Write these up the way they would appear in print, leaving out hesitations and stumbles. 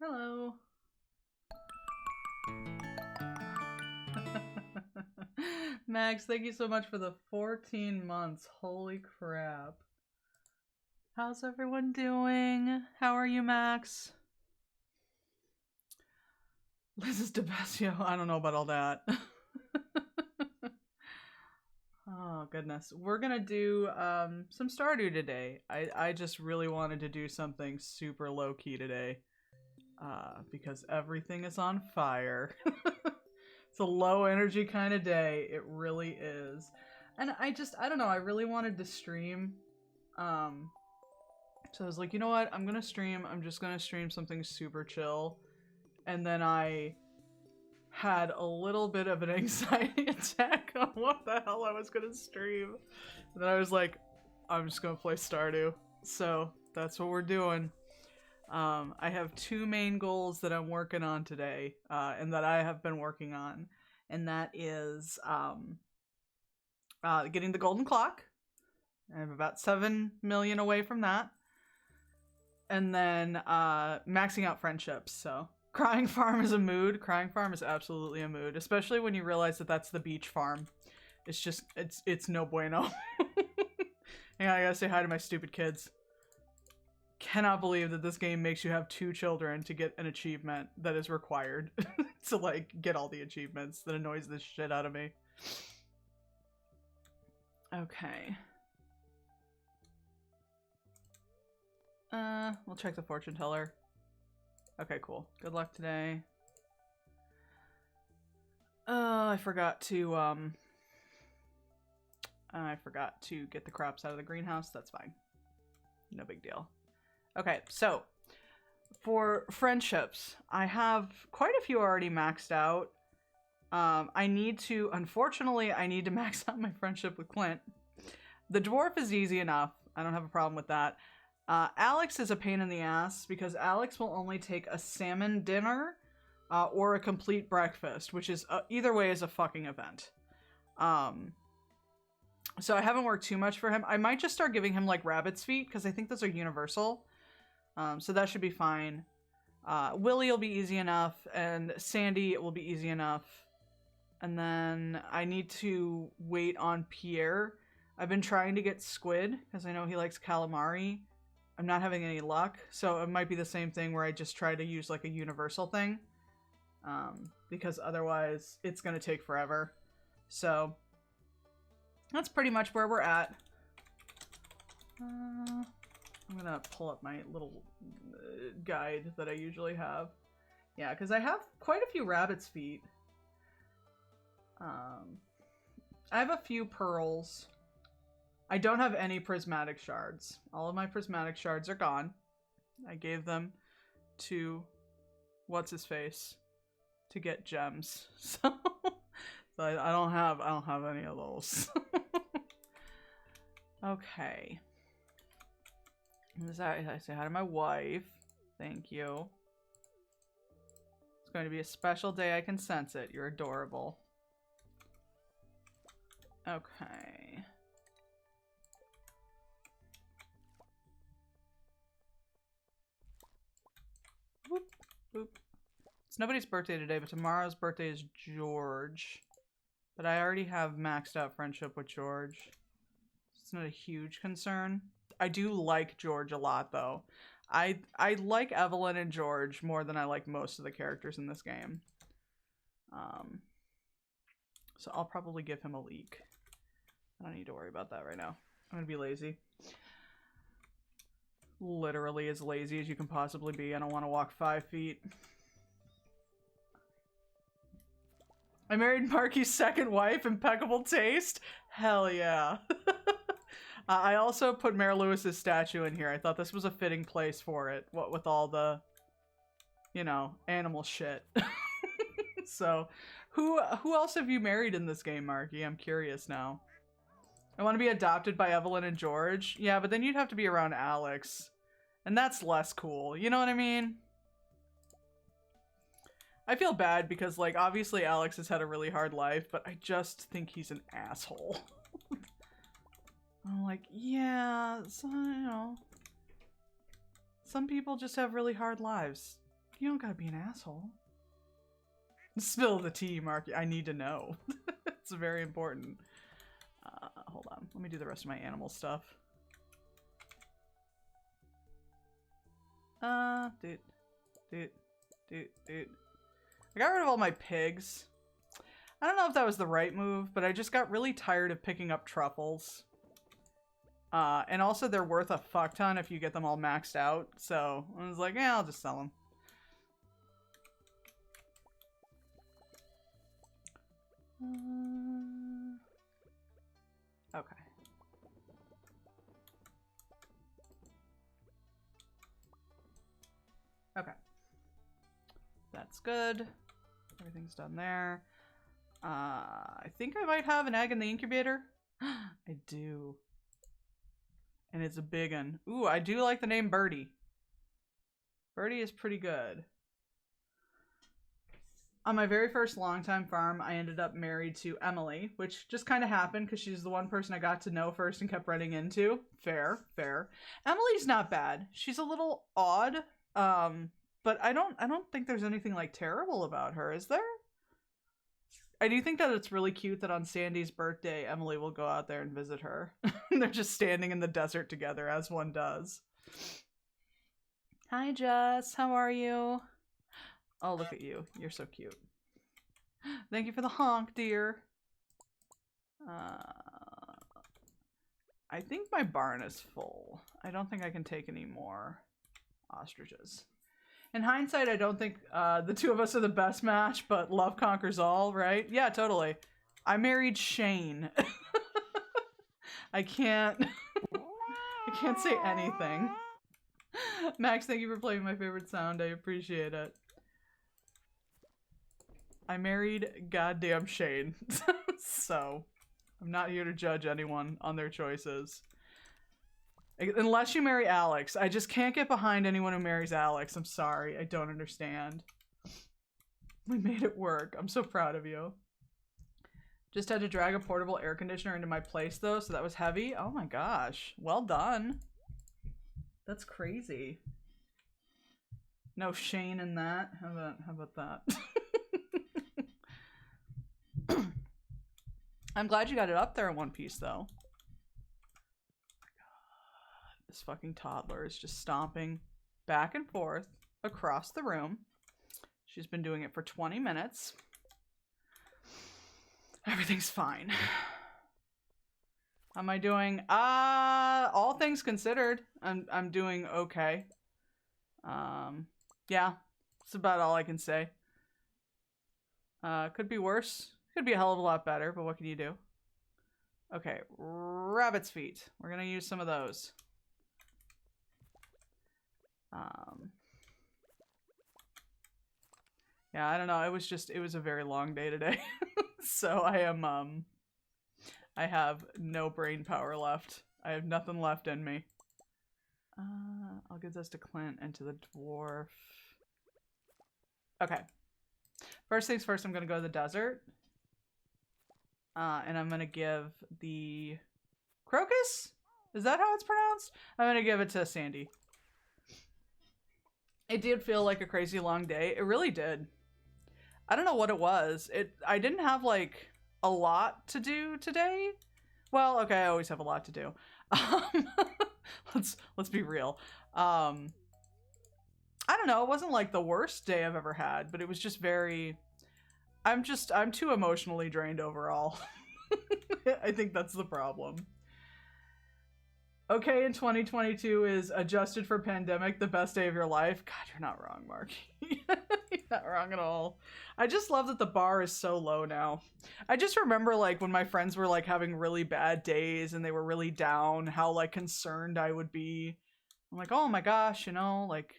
Hello. Max, thank you so much for the 14 months. Holy crap. How's everyone doing? How are you, Max? Liz is DeBessio. I don't know about all that. Oh, goodness. We're gonna do some Stardew today. I just really wanted to do something super low-key today. Because everything is on fire. It's a low energy kind of day. It really is. And I don't know, I really wanted to stream. So I was like, you know what? I'm gonna stream. I'm just gonna stream something super chill. And then I had a little bit of an anxiety attack on what the hell I was gonna stream. And then I was like, I'm just gonna play Stardew. So that's what we're doing. I have two main goals that I'm working on today, and that I have been working on, and that is getting the golden clock. I'm about 7 million away from that. And then maxing out friendships. So Crying Farm is a mood. Crying Farm is absolutely a mood, especially when you realize that that's the beach farm. It's just, it's no bueno. Hang on, I gotta say hi to my stupid kids. Cannot believe that this game makes you have 2 children to get an achievement that is required to like get all the achievements. That annoys the shit out of me. Okay. We'll check the fortune teller. Okay, cool. Good luck today. I forgot to get the crops out of the greenhouse. That's fine. No big deal. Okay, so for friendships, I have quite a few already maxed out. Unfortunately, I need to max out my friendship with Clint. The dwarf is easy enough. I don't have a problem with that. Alex is a pain in the ass because Alex will only take a salmon dinner or a complete breakfast, which is either way is a fucking event. So I haven't worked too much for him. I might just start giving him like rabbit's feet because I think those are universal. So that should be fine. Willie will be easy enough, and Sandy will be easy enough. And then I need to wait on Pierre. I've been trying to get squid because I know he likes calamari. I'm not having any luck, so it might be the same thing where I just try to use like a universal thing. Because otherwise it's gonna take forever. So that's pretty much where we're at. I'm gonna pull up my little guide that I usually have. Yeah, because I have quite a few rabbit's feet. I have a few pearls. I don't have any prismatic shards. All of my prismatic shards are gone. I gave them to what's-his-face to get gems. So, I don't have any of those. Okay. I say hi to my wife. Thank you. It's going to be a special day. I can sense it. You're adorable. Okay. Whoop, whoop. It's nobody's birthday today, but tomorrow's birthday is George. But I already have maxed out friendship with George. It's not a huge concern. I do like George a lot, though. I like Evelyn and George more than I like most of the characters in this game. So I'll probably give him a leak. I don't need to worry about that right now. I'm gonna be lazy. Literally as lazy as you can possibly be. I don't want to walk 5 feet. I married Marky's second wife. Impeccable taste. Hell yeah. I also put Mare Lewis's statue in here. I thought this was a fitting place for it. What with all the, you know, animal shit. So, who else have you married in this game, Marky? I'm curious now. I want to be adopted by Evelyn and George. Yeah, but then you'd have to be around Alex. And that's less cool. You know what I mean? I feel bad because, like, obviously Alex has had a really hard life, but I just think he's an asshole. I'm like, yeah, so, you know, some people just have really hard lives. You don't gotta be an asshole. Spill the tea, Mark. I need to know. It's very important. Hold on. Let me do the rest of my animal stuff. Dude. I got rid of all my pigs. I don't know if that was the right move, but I just got really tired of picking up truffles. And also they're worth a fuck ton if you get them all maxed out. So I was like, yeah, I'll just sell them. Okay. Okay. That's good. Everything's done there. I think I might have an egg in the incubator. I do. And it's a big one. Ooh, I do like the name Birdie. Birdie is pretty good. On my very first longtime farm, I ended up married to Emily, which just kind of happened because she's the one person I got to know first and kept running into. Fair, fair. Emily's not bad. She's a little odd, but I don't think there's anything like terrible about her, is there? I do think that it's really cute that on Sandy's birthday, Emily will go out there and visit her. They're just standing in the desert together, as one does. Hi, Jess. How are you? Oh, look at you. You're so cute. Thank you for the honk, dear. I think my barn is full. I don't think I can take any more ostriches. In hindsight, I don't think the two of us are the best match, but love conquers all, right? Yeah, totally. I married Shane. I can't say anything. Max, thank you for playing my favorite sound. I appreciate it. I married goddamn Shane. So, I'm not here to judge anyone on their choices. Unless you marry Alex. I just can't get behind anyone who marries Alex. I'm sorry. I don't understand. We made it work. I'm so proud of you. Just had to drag a portable air conditioner into my place though, so that was heavy. Oh my gosh. Well done. That's crazy. No Shane in that. How about that? I'm glad you got it up there in one piece though. This fucking toddler is just stomping back and forth across the room. She's been doing it for 20 minutes. Everything's fine. How am I doing? All things considered, I'm doing okay. Yeah, that's about all I can say. Could be worse. Could be a hell of a lot better, but what can you do? Okay, rabbit's feet. We're gonna use some of those. Yeah, I don't know. It was a very long day today. So I have no brain power left. I have nothing left in me. I'll give this to Clint and to the dwarf. Okay. First things first, I'm gonna go to the desert. And I'm gonna give the crocus? Is that how it's pronounced? I'm gonna give it to Sandy. It did feel like a crazy long day. It really did. I don't know what it was. I didn't have like a lot to do today. Well, okay, I always have a lot to do. Let's be real. I don't know. It wasn't like the worst day I've ever had, but it was just very. I'm too emotionally drained overall. I think that's the problem. Okay, in 2022 is adjusted for pandemic, the best day of your life. God, you're not wrong, Mark. You're not wrong at all. I just love that the bar is so low now. I just remember like when my friends were like having really bad days and they were really down, how like concerned I would be. I'm like, oh my gosh, you know, like,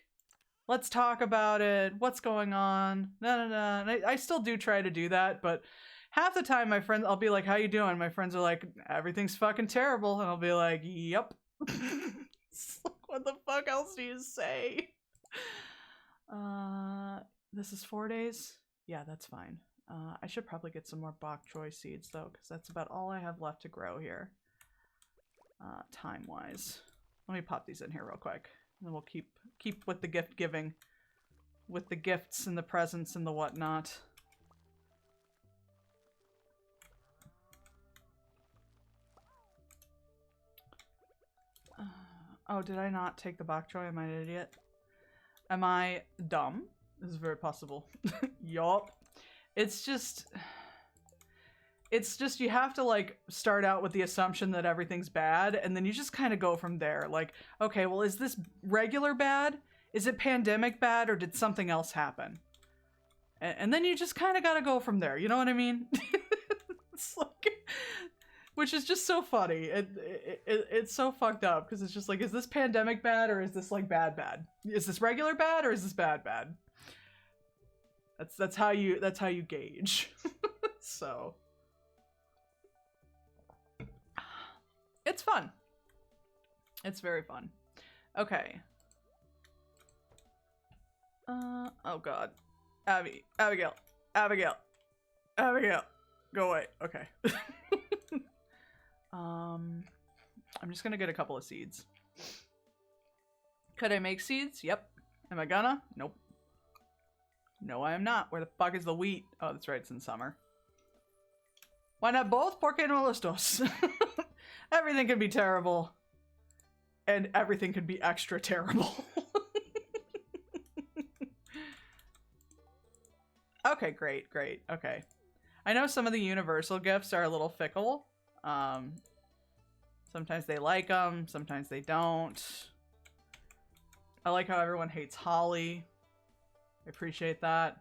let's talk about it. What's going on? No. And I still do try to do that, but half the time my friends, I'll be like, how you doing? My friends are like, everything's fucking terrible. And I'll be like, yep. What the fuck else do you say? This is 4 days? Yeah, that's fine. I should probably get some more bok choy seeds though, because that's about all I have left to grow here. Time-wise. Let me pop these in here real quick. And then we'll keep with the gift giving. with the gifts and the presents and the whatnot. Oh, did I not take the bok choy? Am I an idiot? Am I dumb? This is very possible. Yup. It's just you have to like start out with the assumption that everything's bad, and then you just kind of go from there. Like, okay, well, is this regular bad? Is it pandemic bad, or did something else happen? And then you just kind of got to go from there. You know what I mean? It's like, which is just so funny. It's so fucked up because it's just like, is this pandemic bad, or is this like bad? Is this regular bad, or is this bad? That's how you gauge. So it's fun. It's very fun. Okay. Oh god. Abigail, go away. Okay. I'm just gonna get a couple of seeds. Could I make seeds? Yep. Am I gonna? Nope. No, I am not. Where the fuck is the wheat? Oh, that's right, it's in summer. Why not both? ¿Por qué no los dos? Everything could be terrible. And everything could be extra terrible. Okay, great. Okay. I know some of the universal gifts are a little fickle. Sometimes they like them, sometimes they don't. I like how everyone hates holly. I appreciate that.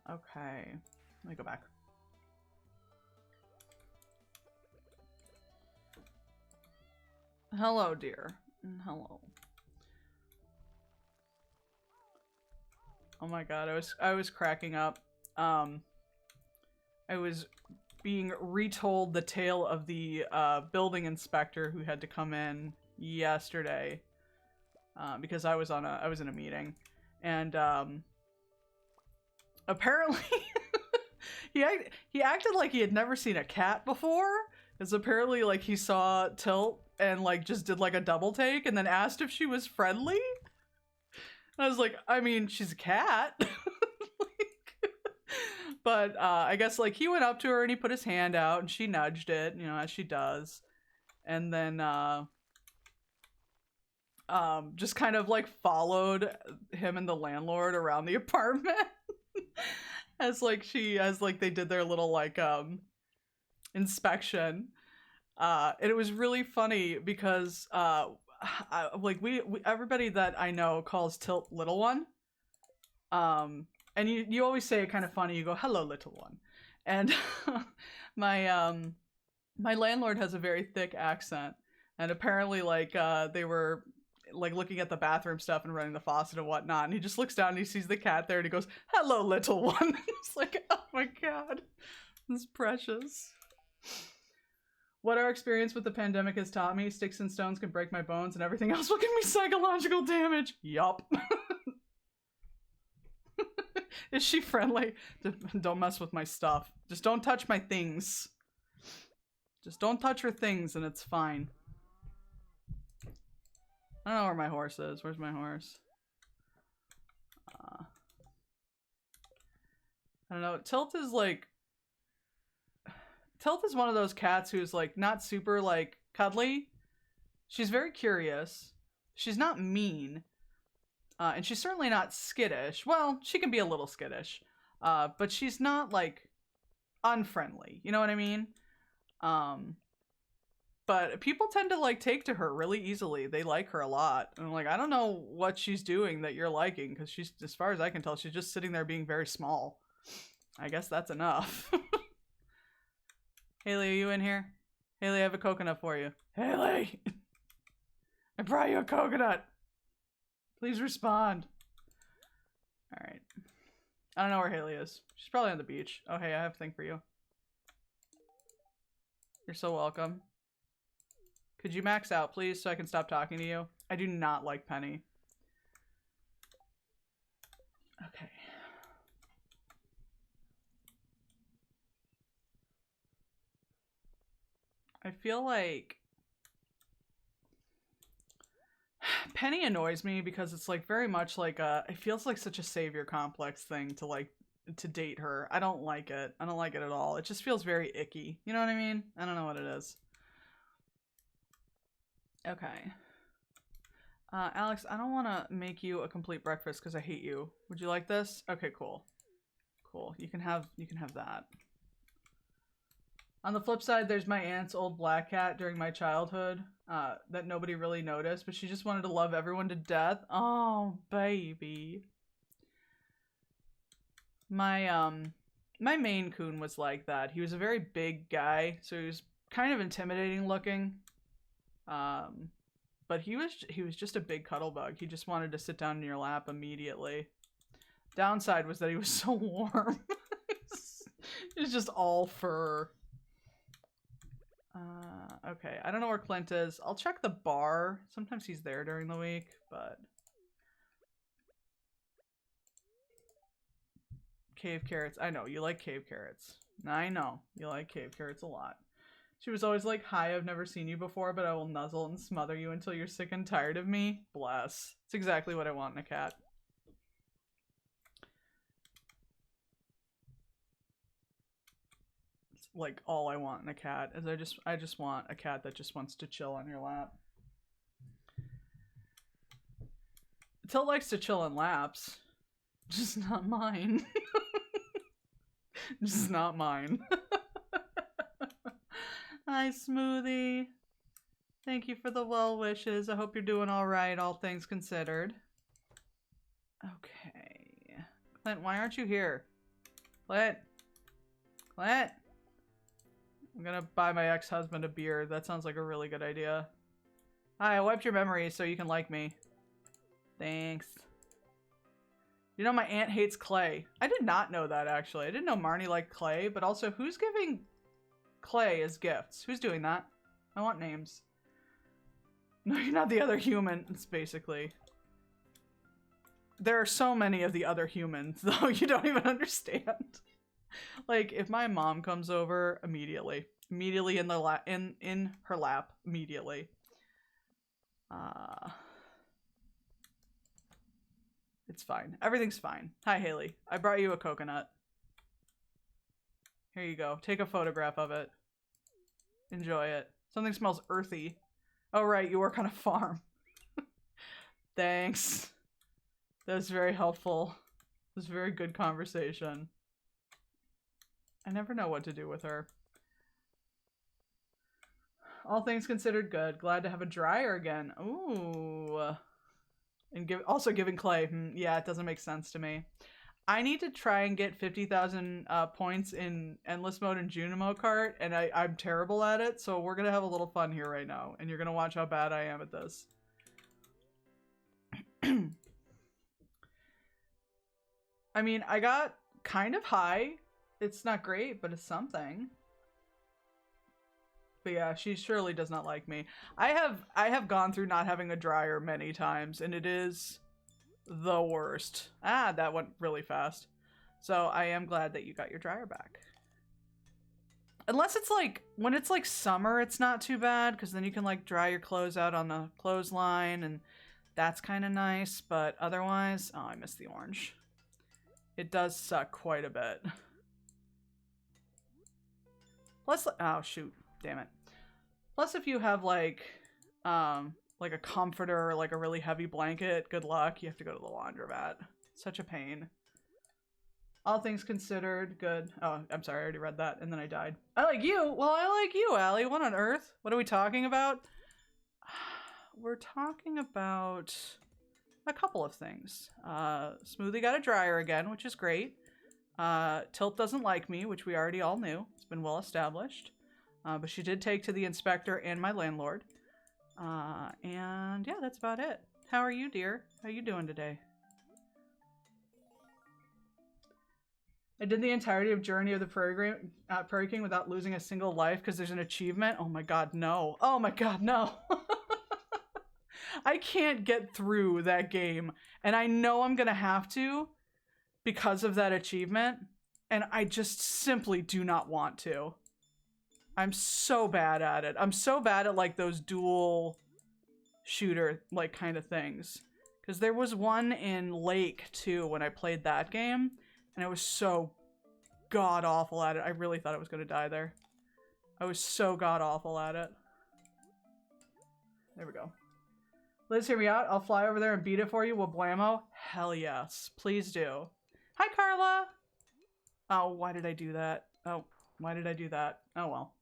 Okay. Let me go back. Hello, dear. Hello. Oh my god, I was cracking up. I was being retold the tale of the building inspector who had to come in yesterday because I was in a meeting, and apparently he acted like he had never seen a cat before, because apparently like he saw Tilt and like just did like a double take and then asked if she was friendly. I was like, I mean, she's a cat. But I guess like he went up to her and he put his hand out and she nudged it, you know, as she does. And then just kind of like followed him and the landlord around the apartment as they did their little like inspection. And it was really funny because we everybody that I know calls Tilt Little One. And you always say it kind of funny. You go, "Hello, little one." And my landlord has a very thick accent, and apparently like they were like looking at the bathroom stuff and running the faucet and whatnot, and he just looks down and he sees the cat there and he goes, "Hello, little one." It's like, oh my god, it's precious. What our experience with the pandemic has taught me: sticks and stones can break my bones, and everything else will give me psychological damage. Yup. Is she friendly? Don't mess with my stuff. Just don't touch my things. Just don't touch her things and it's fine. I don't know where my horse is. Where's my horse? I don't know. Tilt is one of those cats who's like not super like cuddly. She's very curious. She's not mean. And she's certainly not skittish. Well, she can be a little skittish. But she's not, like, unfriendly. You know what I mean? But people tend to, like, take to her really easily. They like her a lot. And I'm like, I don't know what she's doing that you're liking. Because she's, as far as I can tell, she's just sitting there being very small. I guess that's enough. Haley, are you in here? Haley, I have a coconut for you. Haley! I brought you a coconut! Please respond. Alright. I don't know where Haley is. She's probably on the beach. Oh, hey, I have a thing for you. You're so welcome. Could you max out, please, so I can stop talking to you? I do not like Penny. Okay. I feel like Penny annoys me because it's like very much like it feels like such a savior complex thing to like to date her. I don't like it. I don't like it at all. It just feels very icky. You know what I mean? I don't know what it is. Okay. Alex, I don't want to make you a complete breakfast because I hate you. Would you like this? Okay, cool. Cool. You can have that. On the flip side, there's my aunt's old black cat during my childhood that nobody really noticed, but she just wanted to love everyone to death. Oh, baby. My Maine Coon was like that. He was a very big guy, so he was kind of intimidating looking. But he was just a big cuddle bug. He just wanted to sit down in your lap immediately. Downside was that he was so warm. It was just all fur. Okay, I don't know where Clint is. I'll check the bar. Sometimes he's there during the week, but... Cave carrots. I know, you like cave carrots. I know, you like cave carrots a lot. She was always like, hi, I've never seen you before, but I will nuzzle and smother you until you're sick and tired of me. Bless. It's exactly what I want in a cat. Like all I want in a cat is I just want a cat that just wants to chill on your lap. Till likes to chill in laps, just not mine. Just not mine. Hi, Smoothie. Thank you for the well wishes. I hope you're doing all right, all things considered. Okay, Clint, why aren't you here? Clint. I'm gonna buy my ex-husband a beer. That sounds like a really good idea. Hi, I wiped your memory so you can like me. Thanks. You know my aunt hates clay. I did not know that, actually. I didn't know Marnie liked clay, but also who's giving clay as gifts? Who's doing that? I want names. No, you're not the other human. It's basically... There are so many of the other humans, though, you don't even understand. Like, if my mom comes over, immediately in the in her lap, immediately. It's fine. Everything's fine. Hi, Haley. I brought you a coconut. Here you go. Take a photograph of it. Enjoy it. Something smells earthy. Oh, right. You work on a farm. Thanks. That was very helpful. It was a very good conversation. I never know what to do with her. All things considered, good. Glad to have a dryer again. Ooh. And also giving clay. Yeah, it doesn't make sense to me. I need to try and get 50,000 points in endless mode and Junimo Kart, and I'm terrible at it, so we're gonna have a little fun here right now, and you're gonna watch how bad I am at this. I mean, I got kind of high. It's not great, but it's something. But yeah, she surely does not like me. I have gone through not having a dryer many times, and it is the worst. Ah, that went really fast. So I am glad that you got your dryer back. Unless it's like, when it's like summer, it's not too bad, because then you can like dry your clothes out on the clothesline, and that's kind of nice. But otherwise, oh, I miss the orange. It does suck quite a bit. Plus, oh shoot, damn it. Plus, if you have like a comforter or like a really heavy blanket, good luck. You have to go to the laundromat. Such a pain. All things considered, good. Oh, I'm sorry, I already read that, and then I died. I like you. Well, I like you, Allie. What on earth? What are we talking about? We're talking about a couple of things. Smoothie got a dryer again, which is great. Tilt doesn't like me, which we already all knew. It's been well established. But she did take to the inspector and my landlord. And yeah, that's about it. How are you, dear? How you doing today? I did the entirety of Journey of the Prairie King without losing a single life because there's an achievement. Oh my god, no. Oh my god, no. I can't get through that game. And I know I'm gonna have to because of that achievement. And I just simply do not want to. I'm so bad at it. I'm so bad at like those dual shooter like kind of things. Because there was one in Lake too when I played that game, and I was so god awful at it. I really thought I was gonna die there. I was so god awful at it. There we go. Liz, hear me out. I'll fly over there and beat it for you. Will blammo? Hell yes. Please do. Hi, Carla! Oh, why did I do that? Oh, why did I do that? Oh, well.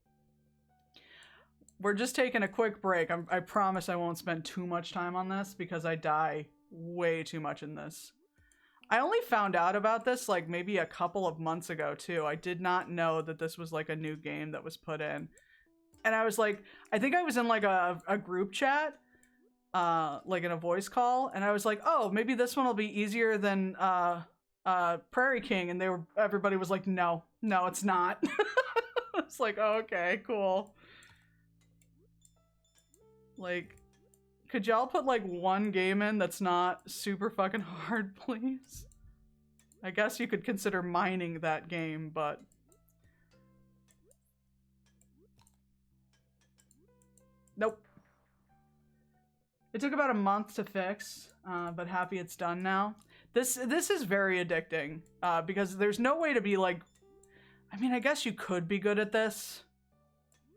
We're just taking a quick break. I promise I won't spend too much time on this because I die way too much in this. I only found out about this like maybe a couple of months ago too. I did not know that this was like a new game that was put in. And I was like, I think I was in like a group chat, like in a voice call, and I was like, oh, maybe this one will be easier than Prairie King, and everybody was like, no, it's not. It's like, oh, okay, cool. Like, could y'all put like one game in that's not super fucking hard, please? I guess you could consider mining that game, but nope. It took about a month to fix, but happy it's done now. This is very addicting, because there's no way to be like, I mean, I guess you could be good at this.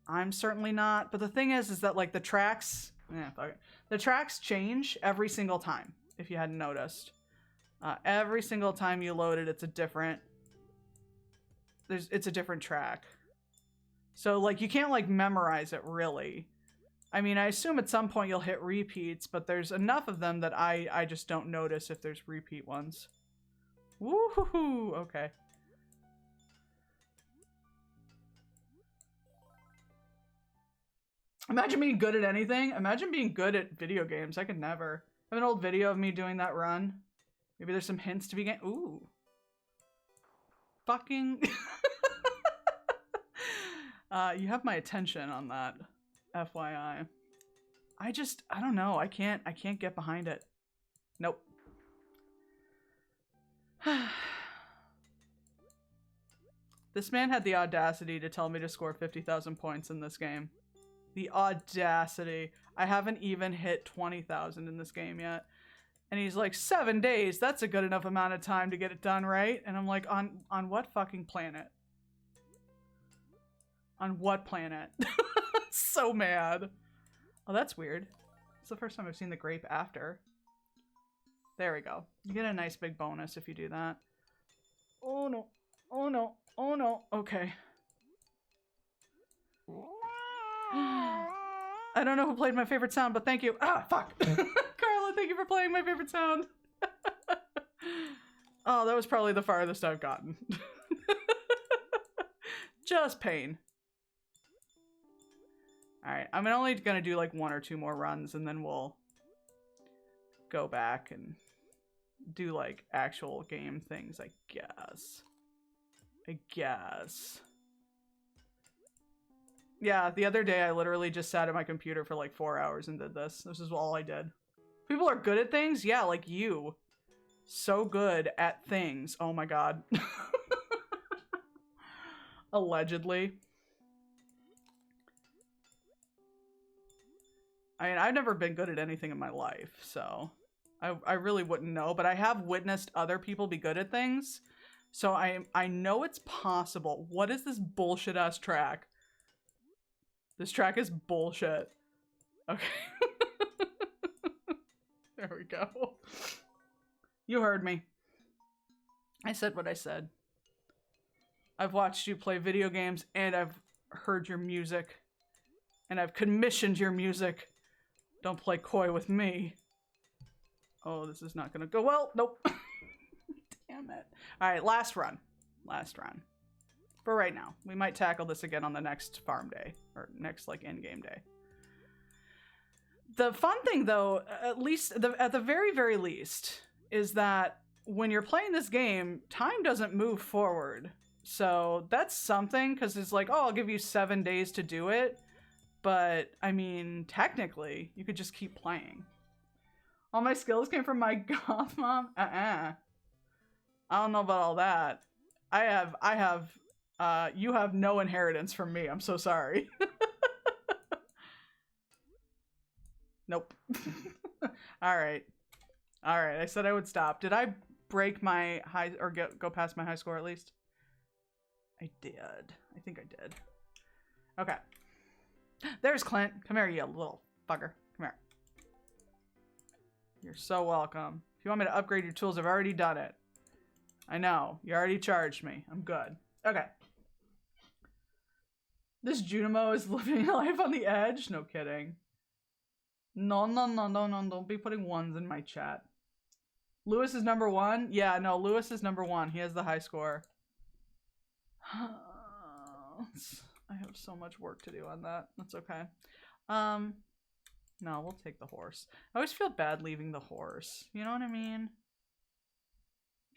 I'm certainly not, but the thing is that like the tracks, fuck it. The tracks change every single time, if you hadn't noticed. Every single time you load it, it's a different track. So like you can't like memorize it really. I mean, I assume at some point you'll hit repeats, but there's enough of them that I just don't notice if there's repeat ones. Woohoo! Okay. Imagine being good at anything. Imagine being good at video games. I could never. I have an old video of me doing that run. Maybe there's some hints to be getting. Ooh. Fucking. You have my attention on that. FYI. I don't know. I can't get behind it. Nope. This man had the audacity to tell me to score 50,000 points in this game. The audacity. I haven't even hit 20,000 in this game yet. And he's like, 7 days, that's a good enough amount of time to get it done, right? And I'm like, on what fucking planet? On what planet? So mad. Oh, that's weird. It's the first time I've seen the grape after. There we go. You get a nice big bonus if you do that. Oh no. Oh no. Oh no. Okay. I don't know who played my favorite sound, but thank you. Ah, fuck. Carla, thank you for playing my favorite sound. Oh, that was probably the farthest I've gotten. Just pain. Alright, I'm only gonna do like 1 or 2 more runs and then we'll go back and do like actual game things, I guess. Yeah, the other day I literally just sat at my computer for like 4 hours and did this. This is all I did. People are good at things? Yeah, like you. So good at things. Oh my god. Allegedly. I mean, I've never been good at anything in my life, so I really wouldn't know, but I have witnessed other people be good at things, so I know it's possible. What is this bullshit-ass track? This track is bullshit. Okay. There we go. You heard me. I said what I said. I've watched you play video games, and I've heard your music, and I've commissioned your music. Don't play coy with me. Oh, this is not gonna go well. Nope. Damn it. Alright, last run. Last run. For right now. We might tackle this again on the next farm day. Or next, like, in-game day. The fun thing, though, at the very, very least, is that when you're playing this game, time doesn't move forward. So that's something, because it's like, oh, I'll give you 7 days to do it. But, I mean, technically, you could just keep playing. All my skills came from my goth mom? I don't know about all that. You have no inheritance from me. I'm so sorry. Nope. All right. All right. I said I would stop. Did I break my high or go past my high score at least? I did. I think I did. Okay. There's Clint. Come here, you little fucker. Come here. You're so welcome. If you want me to upgrade your tools, I've already done it. I know. You already charged me. I'm good. Okay. This Junimo is living life on the edge? No kidding. No. Don't be putting ones in my chat. Lewis is number 1? Yeah, no, Lewis is number 1. He has the high score. I have so much work to do on that. That's okay. No, we'll take the horse. I always feel bad leaving the horse. You know what I mean?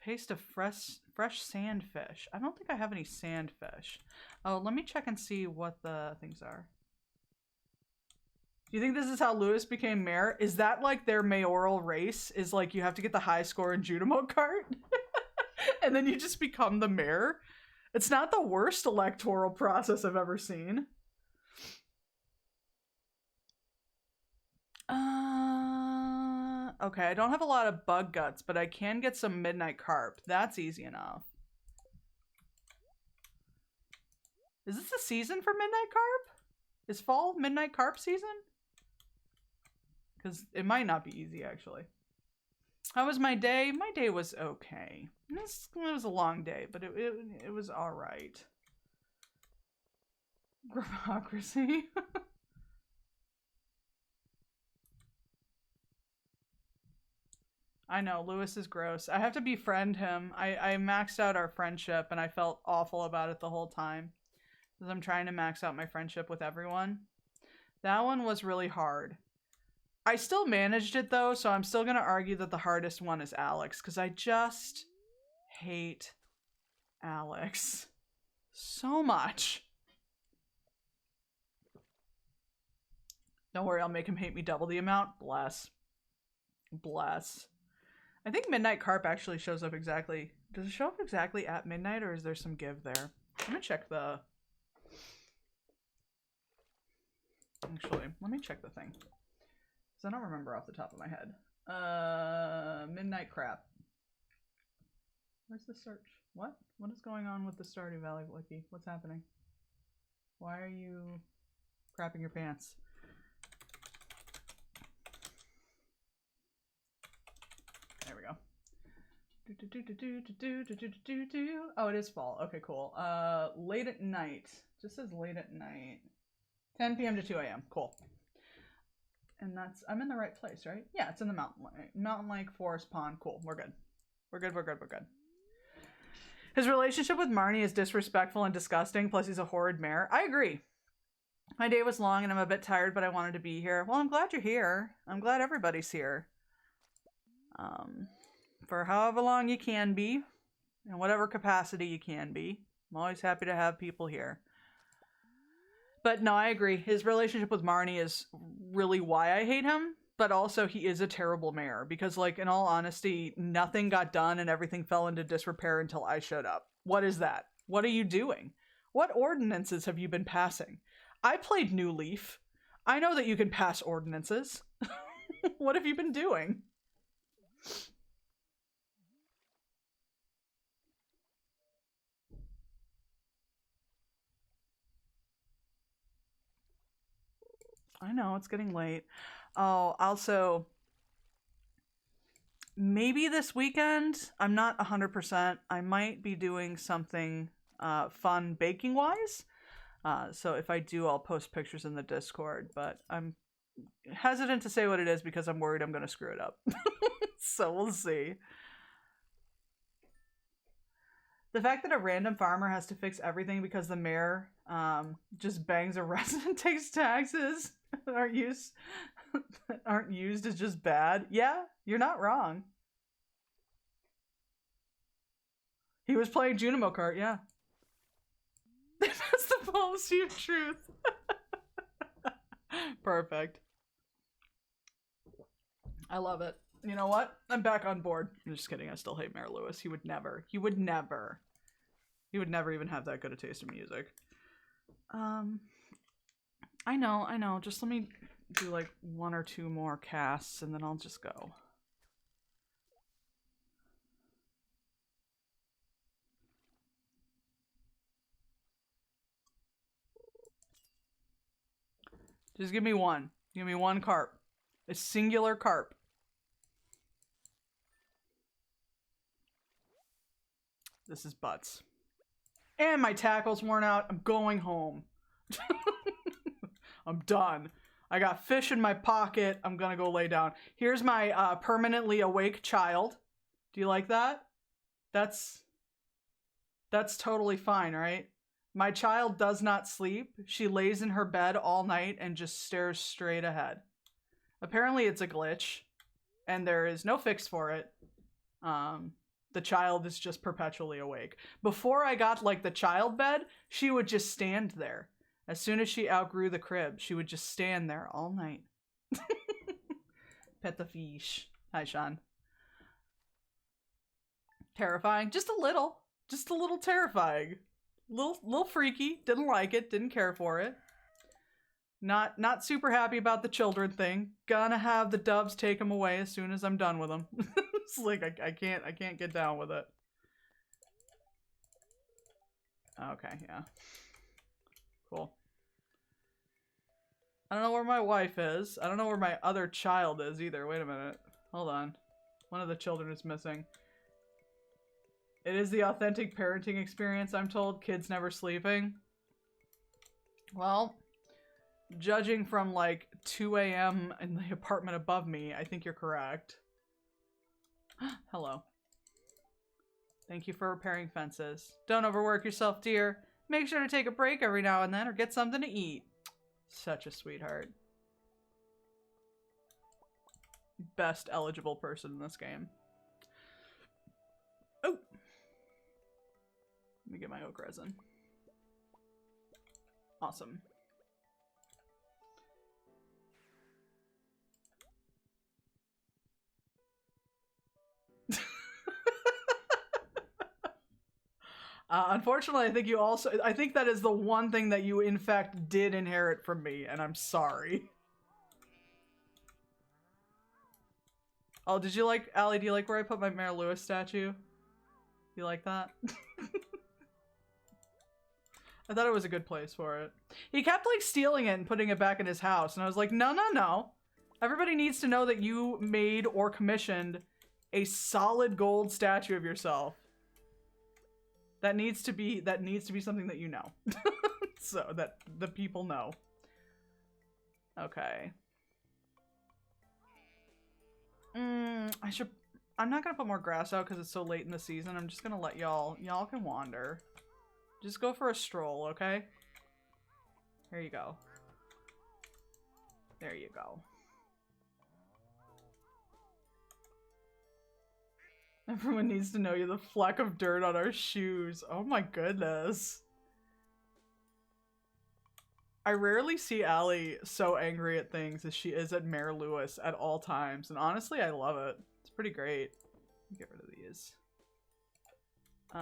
Paste of fresh sandfish. I don't think I have any sandfish. Oh, let me check and see what the things are. Do you think this is how Lewis became mayor? Is that like their mayoral race? Is like you have to get the high score in Junimo Kart? And then you just become the mayor? It's not the worst electoral process I've ever seen. Okay, I don't have a lot of bug guts, but I can get some midnight carp. That's easy enough. Is this a season for midnight carp? Is fall midnight carp season? Because it might not be easy, actually. How was my day? My day was okay. It was a long day, but it was all right. Gravocracy. I know, Lewis is gross. I have to befriend him. I maxed out our friendship, and I felt awful about it the whole time. Because I'm trying to max out my friendship with everyone. That one was really hard. I still managed it, though, so I'm still going to argue that the hardest one is Alex. Because I just hate Alex so much. Don't worry, I'll make him hate me double the amount. Bless. Bless. I think Midnight Carp actually shows up exactly... Does it show up exactly at midnight, or is there some give there? I'm gonna check the... Actually, let me check the thing. Because I don't remember off the top of my head. Midnight Crap. Where's the search? What? What is going on with the Stardew Valley wiki? What's happening? Why are you crapping your pants? There we go. Oh, it is fall. Okay, cool. Late at night. Just says late at night. 10 p.m. to 2 a.m. Cool. And that's, I'm in the right place, right? Yeah, it's in the Mountain Lake Forest Pond. Cool. We're good. We're good. We're good. We're good. His relationship with Marnie is disrespectful and disgusting. Plus, he's a horrid mayor. I agree. My day was long and I'm a bit tired, but I wanted to be here. Well, I'm glad you're here. I'm glad everybody's here. For however long you can be, in whatever capacity you can be. I'm always happy to have people here. But no, I agree. His relationship with Marnie is really why I hate him, but also he is a terrible mayor because, like, in all honesty, nothing got done and everything fell into disrepair until I showed up. What is that? What are you doing? What ordinances have you been passing? I played New Leaf. I know that you can pass ordinances. What have you been doing? I know, it's getting late. Oh, also, maybe this weekend, I'm not 100%. I might be doing something fun baking-wise. So if I do, I'll post pictures in the Discord. But I'm hesitant to say what it is because I'm worried I'm going to screw it up. So we'll see. The fact that a random farmer has to fix everything because the mayor just bangs a resident, takes taxes that aren't used is just bad. Yeah, you're not wrong. He was playing Junimo Kart, yeah. That's the policy of truth. Perfect. I love it. You know what? I'm back on board. I'm just kidding. I still hate Mayor Lewis. He would never. He would never even have that good a taste in music. I know. Just let me do like 1 or 2 more casts and then I'll just go. Just give me one. Give me one carp. A singular carp. This is butts. And my tackle's worn out. I'm going home. I'm done. I got fish in my pocket. I'm gonna go lay down. Here's my permanently awake child. Do you like that? That's totally fine, right? My child does not sleep. She lays in her bed all night and just stares straight ahead. Apparently it's a glitch, and there is no fix for it. The child is just perpetually awake. Before I got, like, the child bed, she would just stand there. As soon as she outgrew the crib, she would just stand there all night. Pet the fish. Hi, Sean. Terrifying. Just a little. Just a little terrifying. Little freaky. Didn't like it. Didn't care for it. Not super happy about the children thing. Gonna have the doves take them away as soon as I'm done with them. It's like I can't get down with it. Okay, yeah. Cool. I don't know where my wife is. I don't know where my other child is either. Wait a minute. Hold on. One of the children is missing. It is the authentic parenting experience, I'm told. Kids never sleeping. Well, judging from like 2 a.m. in the apartment above me, I think you're correct. Hello. Thank you for repairing fences. Don't overwork yourself, dear. Make sure to take a break every now and then or get something to eat. Such a sweetheart. Best eligible person in this game. Oh! Let me get my oak resin. Awesome. Unfortunately, I think that is the one thing that you in fact did inherit from me, and I'm sorry. Oh, did you like, Allie, do you like where I put my Mayor Lewis statue? You like that? I thought it was a good place for it. He kept like stealing it and putting it back in his house, and I was like, no, no, no. Everybody needs to know that you made or commissioned a solid gold statue of yourself. That needs to be something that you know. So that the people know. Okay. I'm not gonna put more grass out because it's so late in the season. I'm just gonna let y'all can wander. Just go for a stroll, okay? Here you go. There you go. Everyone needs to know you're the fleck of dirt on our shoes. Oh my goodness. I rarely see Allie so angry at things as she is at Mayor Lewis at all times. And honestly, I love it. It's pretty great. Get rid of these. There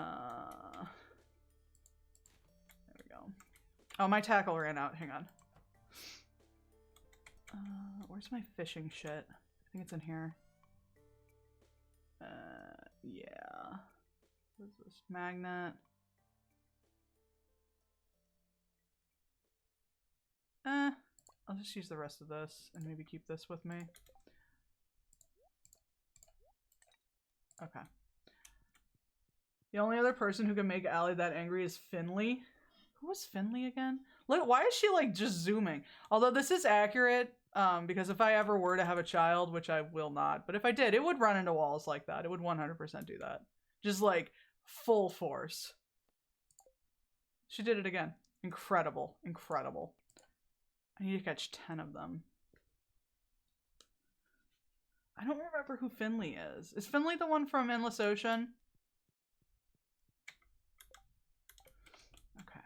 we go. Oh, my tackle ran out. Hang on. Where's my fishing shit? I think it's in here. Yeah. What is this? Magnet. I'll just use the rest of this and maybe keep this with me. Okay. The only other person who can make Allie that angry is Finley. Who was Finley again? Look, why is she like just zooming? Although this is accurate, because if I ever were to have a child, which I will not, but if I did, it would run into walls like that. It would 100% do that. Just like full force. She did it again. Incredible. Incredible. I need to catch 10 of them. I don't remember who Finley is. Is Finley the one from Endless Ocean? Okay.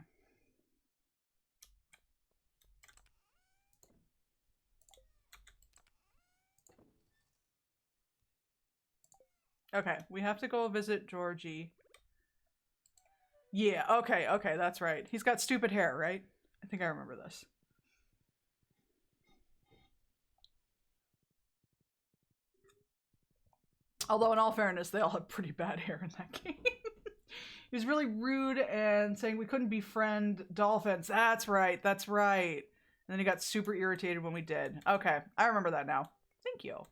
Okay, we have to go visit Georgie. Yeah, okay, okay, that's right. He's got stupid hair, right? I think I remember this. Although, in all fairness, they all had pretty bad hair in that game. He was really rude and saying we couldn't befriend dolphins. That's right, that's right. And then he got super irritated when we did. Okay, I remember that now. Thank you.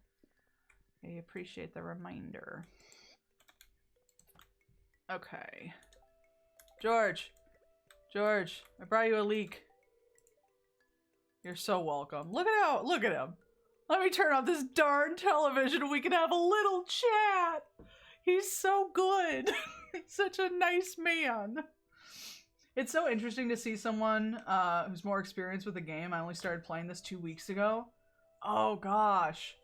I appreciate the reminder. Okay. George, I brought you a leek. You're so welcome. Look at him. Let me turn off this darn television and we can have a little chat. He's so good. He's such a nice man. It's so interesting to see someone who's more experienced with the game. I only started playing this 2 weeks ago. Oh gosh.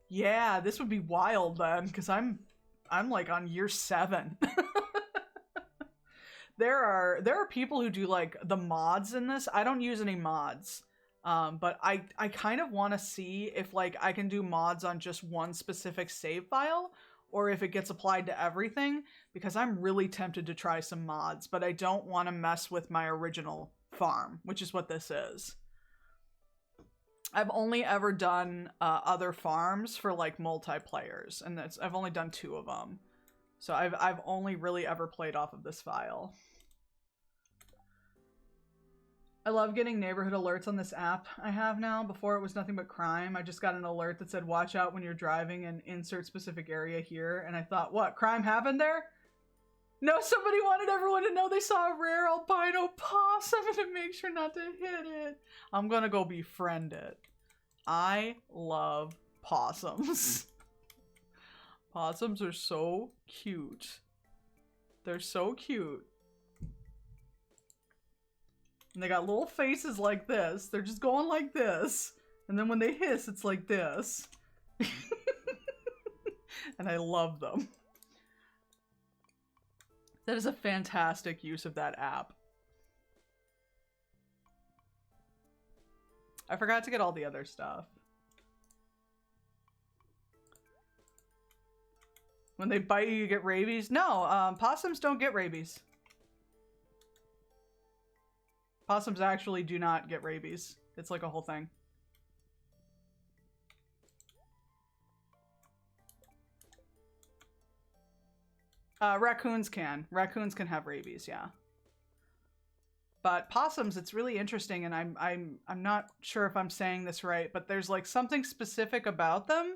Yeah, this would be wild then, because I'm like on year 7. There are people who do like the mods in this. I don't use any mods. But I kind of want to see if like I can do mods on just one specific save file or if it gets applied to everything, because I'm really tempted to try some mods, but I don't want to mess with my original farm, which is what this is. I've only ever done other farms for like multiplayers, and I've only done 2 of them. So I've only really ever played off of this file. I love getting neighborhood alerts on this app I have now. Before it was nothing but crime. I just got an alert that said, watch out when you're driving and insert specific area here. And I thought, what, crime happened there? No, somebody wanted everyone to know they saw a rare albino possum to make sure not to hit it. I'm gonna go befriend it. I love possums. Possums are so cute. They're so cute. And they got little faces like this. They're just going like this. And then when they hiss, it's like this. And I love them. That is a fantastic use of that app. I forgot to get all the other stuff. When they bite you, you get rabies? No, possums don't get rabies. Possums actually do not get rabies. It's like a whole thing. Raccoons can. Raccoons can have rabies, yeah. But possums, it's really interesting, and I'm not sure if I'm saying this right, but there's like something specific about them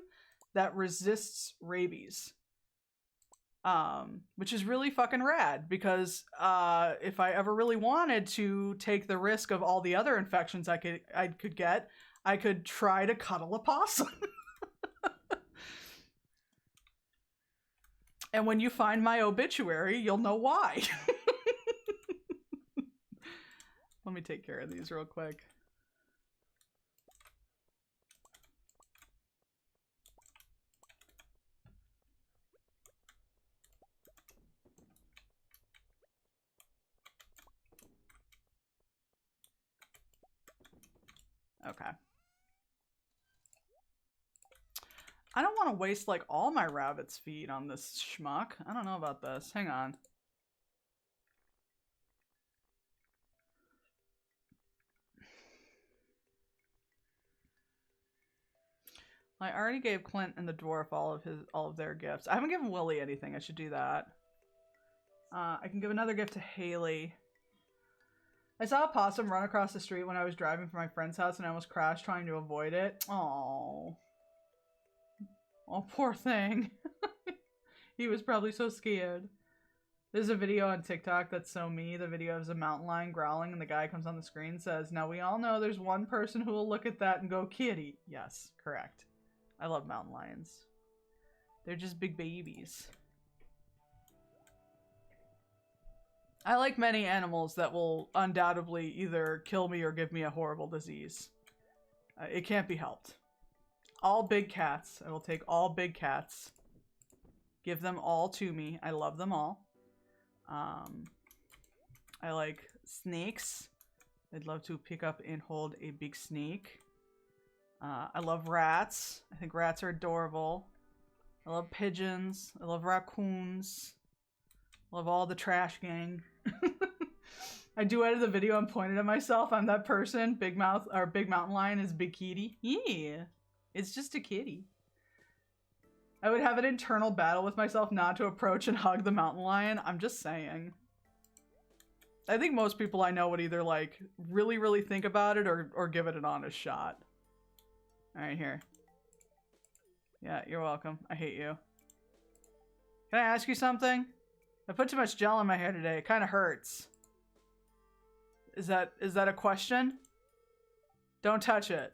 that resists rabies. Which is really fucking rad, because if I ever really wanted to take the risk of all the other infections I could get, I could try to cuddle a possum. And when you find my obituary, you'll know why. Let me take care of these real quick. Okay. I don't want to waste like all my rabbit's feed on this schmuck. I don't know about this. Hang on. I already gave Clint and the dwarf all of their gifts. I haven't given Willie anything. I should do that. I can give another gift to Haley. I saw a possum run across the street when I was driving from my friend's house and I almost crashed trying to avoid it. Oh, poor thing. He was probably so scared. There's a video on TikTok that's so me. The video is a mountain lion growling and the guy comes on the screen and says, now we all know there's one person who will look at that and go, kitty. Yes, correct. I love mountain lions. They're just big babies. I like many animals that will undoubtedly either kill me or give me a horrible disease. It can't be helped. All big cats. I will take all big cats. Give them all to me. I love them all. I like snakes. I'd love to pick up and hold a big snake. I love rats. I think rats are adorable. I love pigeons. I love raccoons. I love all the trash gang. I duetted the video and pointed at myself. I'm that person. Big mouth or big mountain lion is big kitty. Yeah, it's just a kitty. I would have an internal battle with myself not to approach and hug the mountain lion. I'm just saying. I think most people I know would either like really, really think about it or give it an honest shot. All right, here. Yeah, you're welcome. I hate you. Can I ask you something? I put too much gel in my hair today. It kind of hurts. Is that a question? Don't touch it.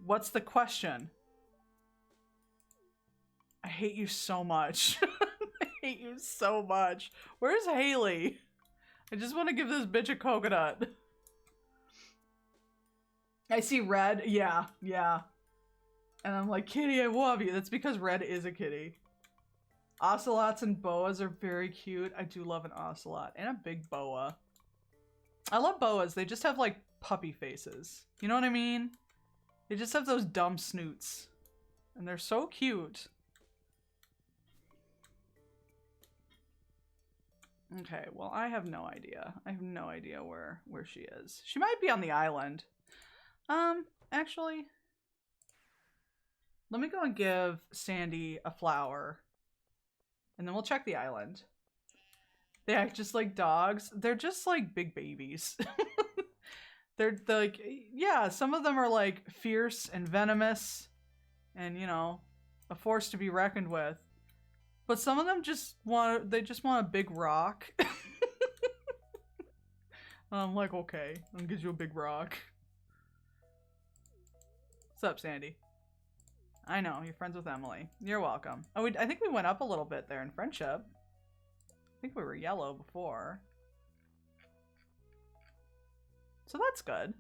What's the question? I hate you so much. I hate you so much. Where's Haley? I just want to give this bitch a coconut. I see red. Yeah, yeah. And I'm like, kitty, I love you. That's because red is a kitty. Ocelots and boas are very cute. I do love an ocelot and a big boa. I love boas. They just have like puppy faces. You know what I mean? They just have those dumb snoots. And they're so cute. Okay, well, I have no idea. I have no idea where she is. She might be on the island. Actually, let me go and give Sandy a flower. And then we'll check the island. They act just like dogs. They're just like big babies. They're like, yeah, some of them are like fierce and venomous and, you know, a force to be reckoned with. But some of them they just want a big rock. I'm like, okay, I'm gonna give you a big rock. What's up, Sandy? I know, you're friends with Emily. You're welcome. Oh, I think we went up a little bit there in friendship. I think we were yellow before. So that's good.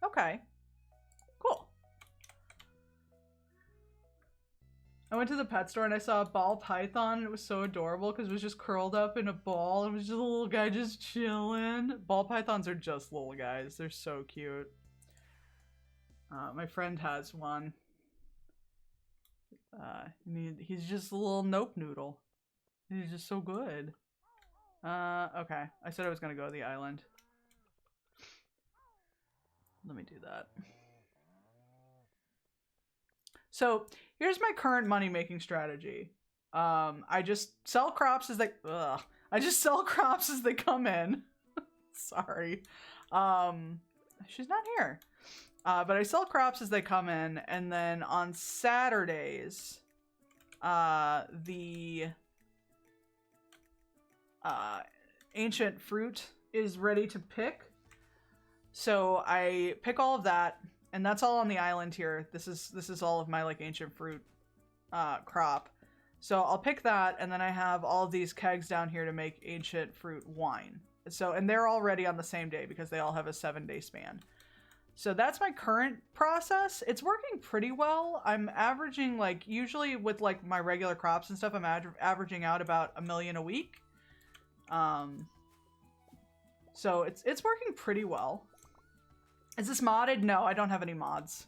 Okay. Cool. I went to the pet store and I saw a ball python and it was so adorable because it was just curled up in a ball. It was just a little guy just chilling. Ball pythons are just little guys. They're so cute. My friend has one. He's just a little nope noodle. He's just so good. Okay. I said I was gonna go to the island. Let me do that. So here's my current money-making strategy. I just sell crops as they I just sell crops as they come in. Sorry. She's not here. But I sell crops as they come in, and then on Saturdays, the ancient fruit is ready to pick. So I pick all of that, and that's all on the island here. This is all of my like ancient fruit crop. So I'll pick that, and then I have all of these kegs down here to make ancient fruit wine. So, and they're all ready on the same day because they all have a 7-day span. So that's my current process. It's working pretty well. I'm averaging, like, usually with like my regular crops and stuff, I'm averaging out about $1 million a week. So it's working pretty well. Is this modded? No, I don't have any mods.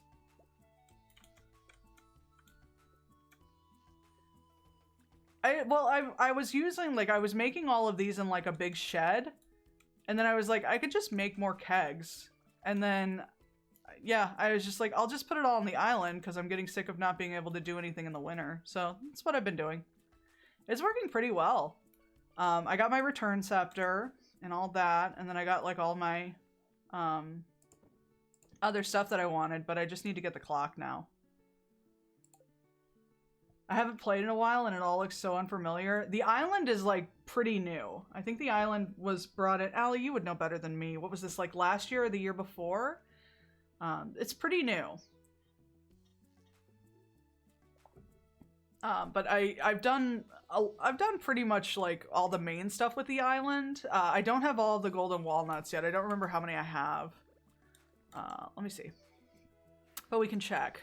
I was using, like, I was making all of these in like a big shed, and then I was like, I could just make more kegs, and then yeah, I was just like, I'll just put it all on the island because I'm getting sick of not being able to do anything in the winter. So that's what I've been doing. It's working pretty well. I got my return scepter and all that, and then I got like all my other stuff that I wanted, but I just need to get the clock now. I haven't played in a while and it all looks so unfamiliar. The island is like pretty new. I think the island was brought in. Allie, you would know better than me. What was this, like last year or the year before? It's pretty new. But I've done pretty much like all the main stuff with the island. I don't have all of the golden walnuts yet. I don't remember how many I have. Let me see. But we can check.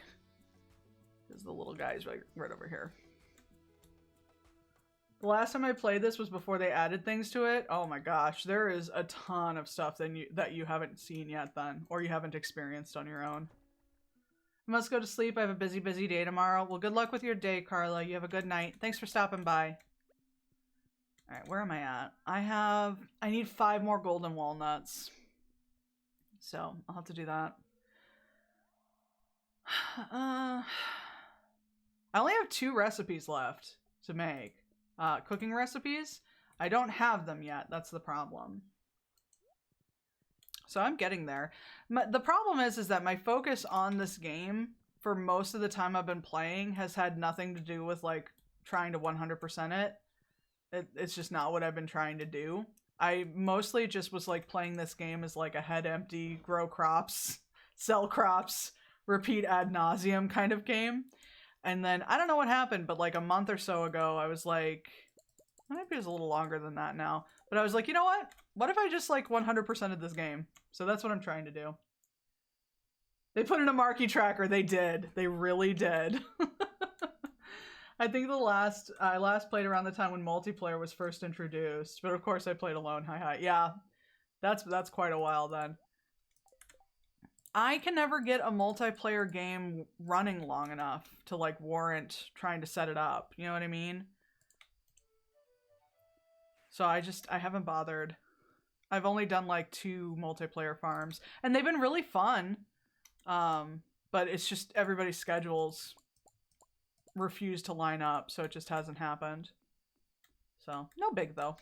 There's the little guys right over here. The last time I played this was before they added things to it. Oh my gosh, there is a ton of stuff that you haven't seen yet then, or you haven't experienced on your own. I must go to sleep. I have a busy day tomorrow. Well, good luck with your day, Carla. You have a good night. Thanks for stopping by. All right, where am I at? I need 5 more golden walnuts. So I'll have to do that. I only have 2 recipes left to make. Cooking recipes. I don't have them yet. That's the problem. So I'm getting there. The problem is that my focus on this game for most of the time I've been playing has had nothing to do with like trying to 100% it. It's just not what I've been trying to do. I mostly just was like playing this game as like a head empty, grow crops, sell crops, repeat ad nauseum kind of game. And then I don't know what happened, but like a month or so ago, I was like, maybe it was a little longer than that now, but I was like, you know what? What if I just like 100% of this game? So that's what I'm trying to do. They put in a marquee tracker. They did. They really did. I think I last played around the time when multiplayer was first introduced, but of course I played alone. Hi. Yeah, that's quite a while then. I can never get a multiplayer game running long enough to like warrant trying to set it up. You know what I mean? So I haven't bothered. I've only done like 2 multiplayer farms and they've been really fun. But it's just everybody's schedules refuse to line up, so it just hasn't happened. So no big though.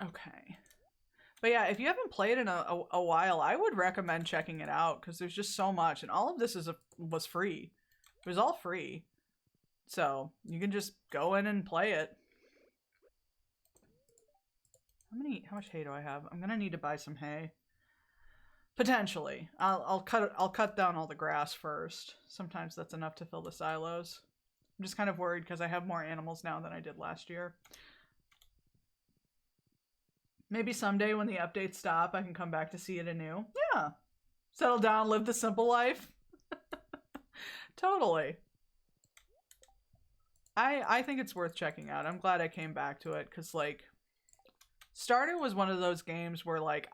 Okay. But yeah, if you haven't played in a while, I would recommend checking it out because there's just so much, and all of this was free. It was all free, so you can just go in and play it. How much hay do I have? I'm gonna need to buy some hay. Potentially, I'll cut down all the grass first. Sometimes that's enough to fill the silos. I'm just kind of worried because I have more animals now than I did last year. Maybe someday when the updates stop, I can come back to see it anew. Yeah. Settle down, live the simple life. Totally. I think it's worth checking out. I'm glad I came back to it because, like, Stardew was one of those games where, like,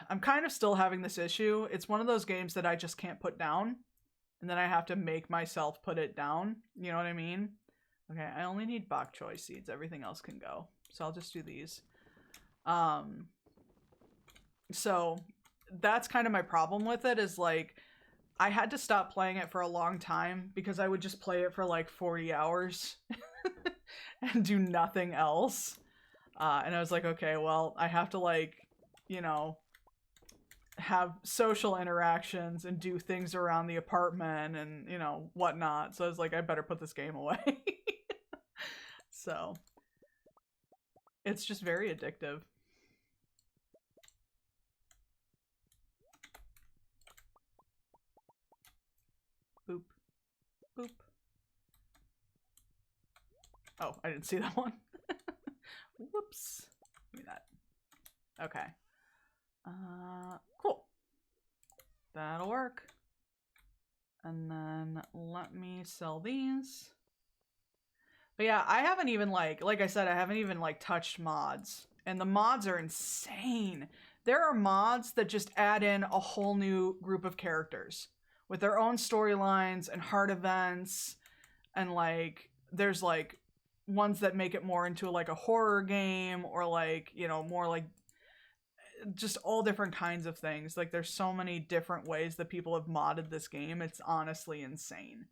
I'm kind of still having this issue. It's one of those games that I just can't put down. And then I have to make myself put it down. You know what I mean? Okay, I only need bok choy seeds. Everything else can go. So I'll just do these. So that's kind of my problem with it is like, I had to stop playing it for a long time because I would just play it for like 40 hours and do nothing else. And I was like, okay, well, I have to like, you know, have social interactions and do things around the apartment and, you know, whatnot. So I was like, I better put this game away. So it's just very addictive. Boop. Boop. Oh, I didn't see that one. Whoops. Give me that. Okay. Cool. That'll work. And then let me sell these. But yeah, I haven't even like I said, I haven't even like touched mods. And the mods are insane. There are mods that just add in a whole new group of characters with their own storylines and hard events. And like, there's like ones that make it more into like a horror game or like, you know, more like just all different kinds of things. Like there's so many different ways that people have modded this game. It's honestly insane.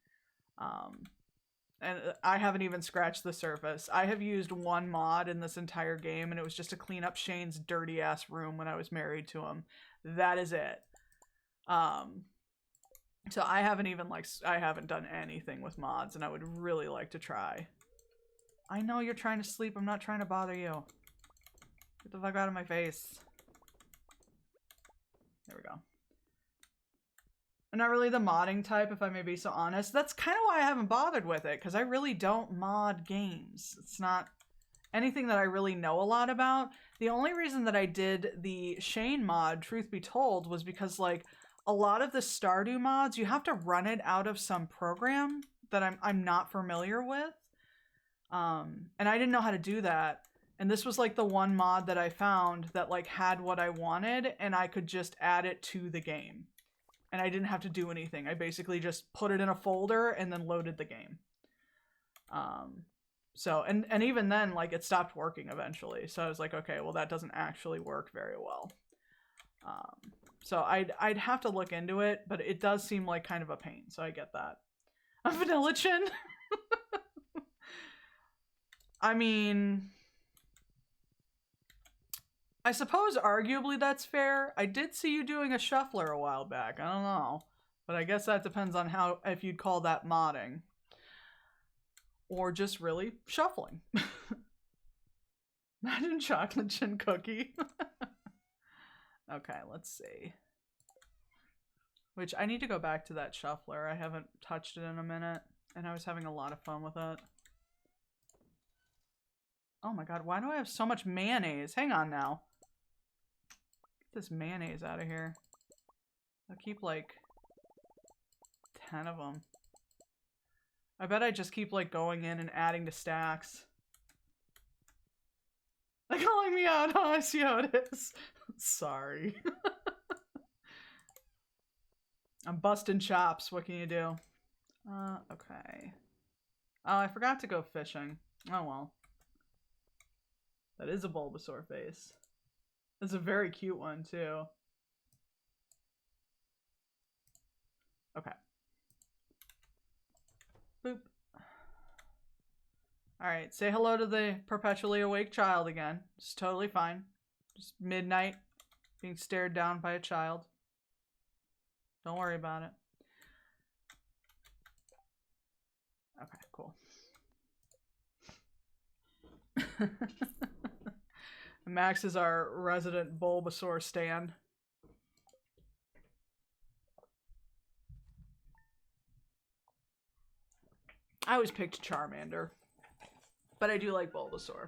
And I haven't even scratched the surface. I have used one mod in this entire game, and it was just to clean up Shane's dirty ass room when I was married to him. That is it. So I haven't even I haven't done anything with mods, and I would really like to try. I know you're trying to sleep. I'm not trying to bother you. Get the fuck out of my face. There we go. I'm not really the modding type, if I may be so honest. That's kind of why I haven't bothered with it, because I really don't mod games. It's not anything that I really know a lot about. The only reason that I did the Shane mod, truth be told, was because, like, a lot of the Stardew mods, you have to run it out of some program that I'm not familiar with. And I didn't know how to do that. And this was, like, the one mod that I found that, like, had what I wanted, and I could just add it to the game. And I didn't have to do anything. I basically just put it in a folder and then loaded the game. So, and even then, like, it stopped working eventually. So I was like, okay, well, that doesn't actually work very well. So I'd have to look into it, but it does seem like kind of a pain, so I get that. A vanilla chin? I mean, I suppose arguably that's fair. I did see you doing a shuffler a while back. I don't know. But I guess that depends on how, if you'd call that modding. Or just really shuffling. Imagine chocolate chin cookie. Okay, let's see. Which, I need to go back to that shuffler. I haven't touched it in a minute. And I was having a lot of fun with it. Oh my god, why do I have so much mayonnaise? Hang on now. Get this mayonnaise out of here. I'll keep like 10 of them. I bet I just keep like going in and adding to stacks. They're calling me out. Oh, I see how it is. Sorry. I'm busting chops. What can you do? Okay. Oh, I forgot to go fishing. Oh well. That is a Bulbasaur face. It's a very cute one, too. Okay. Boop. Alright, say hello to the perpetually awake child again. It's totally fine. Just midnight, being stared down by a child. Don't worry about it. Okay, cool. Max is our resident Bulbasaur stan. I always picked Charmander, but I do like Bulbasaur.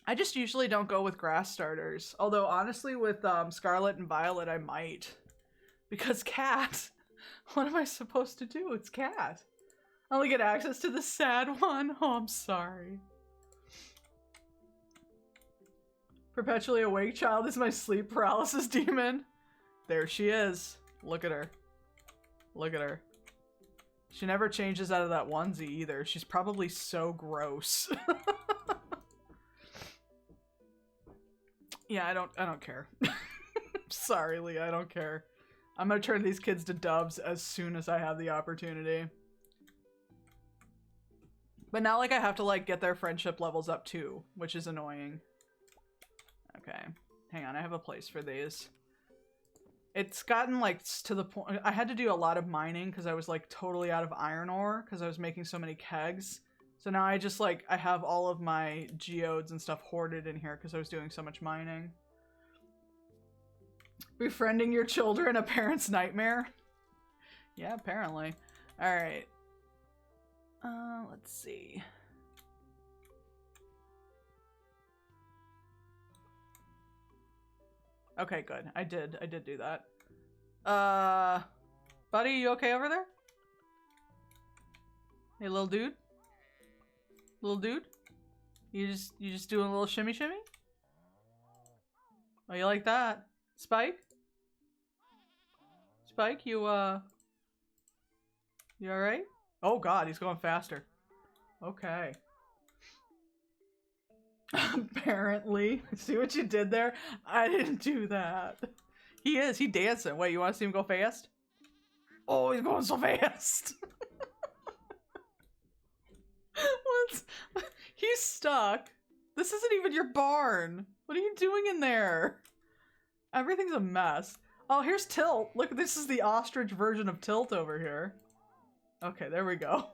I just usually don't go with grass starters. Although, honestly, with Scarlet and Violet, I might. Because cat. What am I supposed to do? It's cat. I only get access to the sad one. Oh, I'm sorry. Perpetually awake child is my sleep paralysis demon. There she is. Look at her. Look at her. She never changes out of that onesie either. She's probably so gross. Yeah, I don't care. Sorry, Leah, I don't care. I'm gonna turn these kids to doves as soon as I have the opportunity. But not like I have to like get their friendship levels up too, which is annoying. Okay, hang on, I have a place for these. It's gotten like to the point, I had to do a lot of mining because I was like totally out of iron ore because I was making so many kegs. So now I just like, I have all of my geodes and stuff hoarded in here because I was doing so much mining. Befriending your children, a parent's nightmare? Yeah, apparently. Alright. Let's see. Okay, good. I did do that. Buddy, you okay over there? Hey, little dude? Little dude? You just doing a little shimmy shimmy? Oh, you like that? Spike? Spike, you alright? Oh god, he's going faster. Okay. Apparently. See what you did there? I didn't do that. He's dancing. Wait, you want to see him go fast? Oh, he's going so fast. What? He's stuck. This isn't even your barn. What are you doing in there? Everything's a mess. Oh, here's Tilt. Look, this is the ostrich version of Tilt over here. Okay, there we go.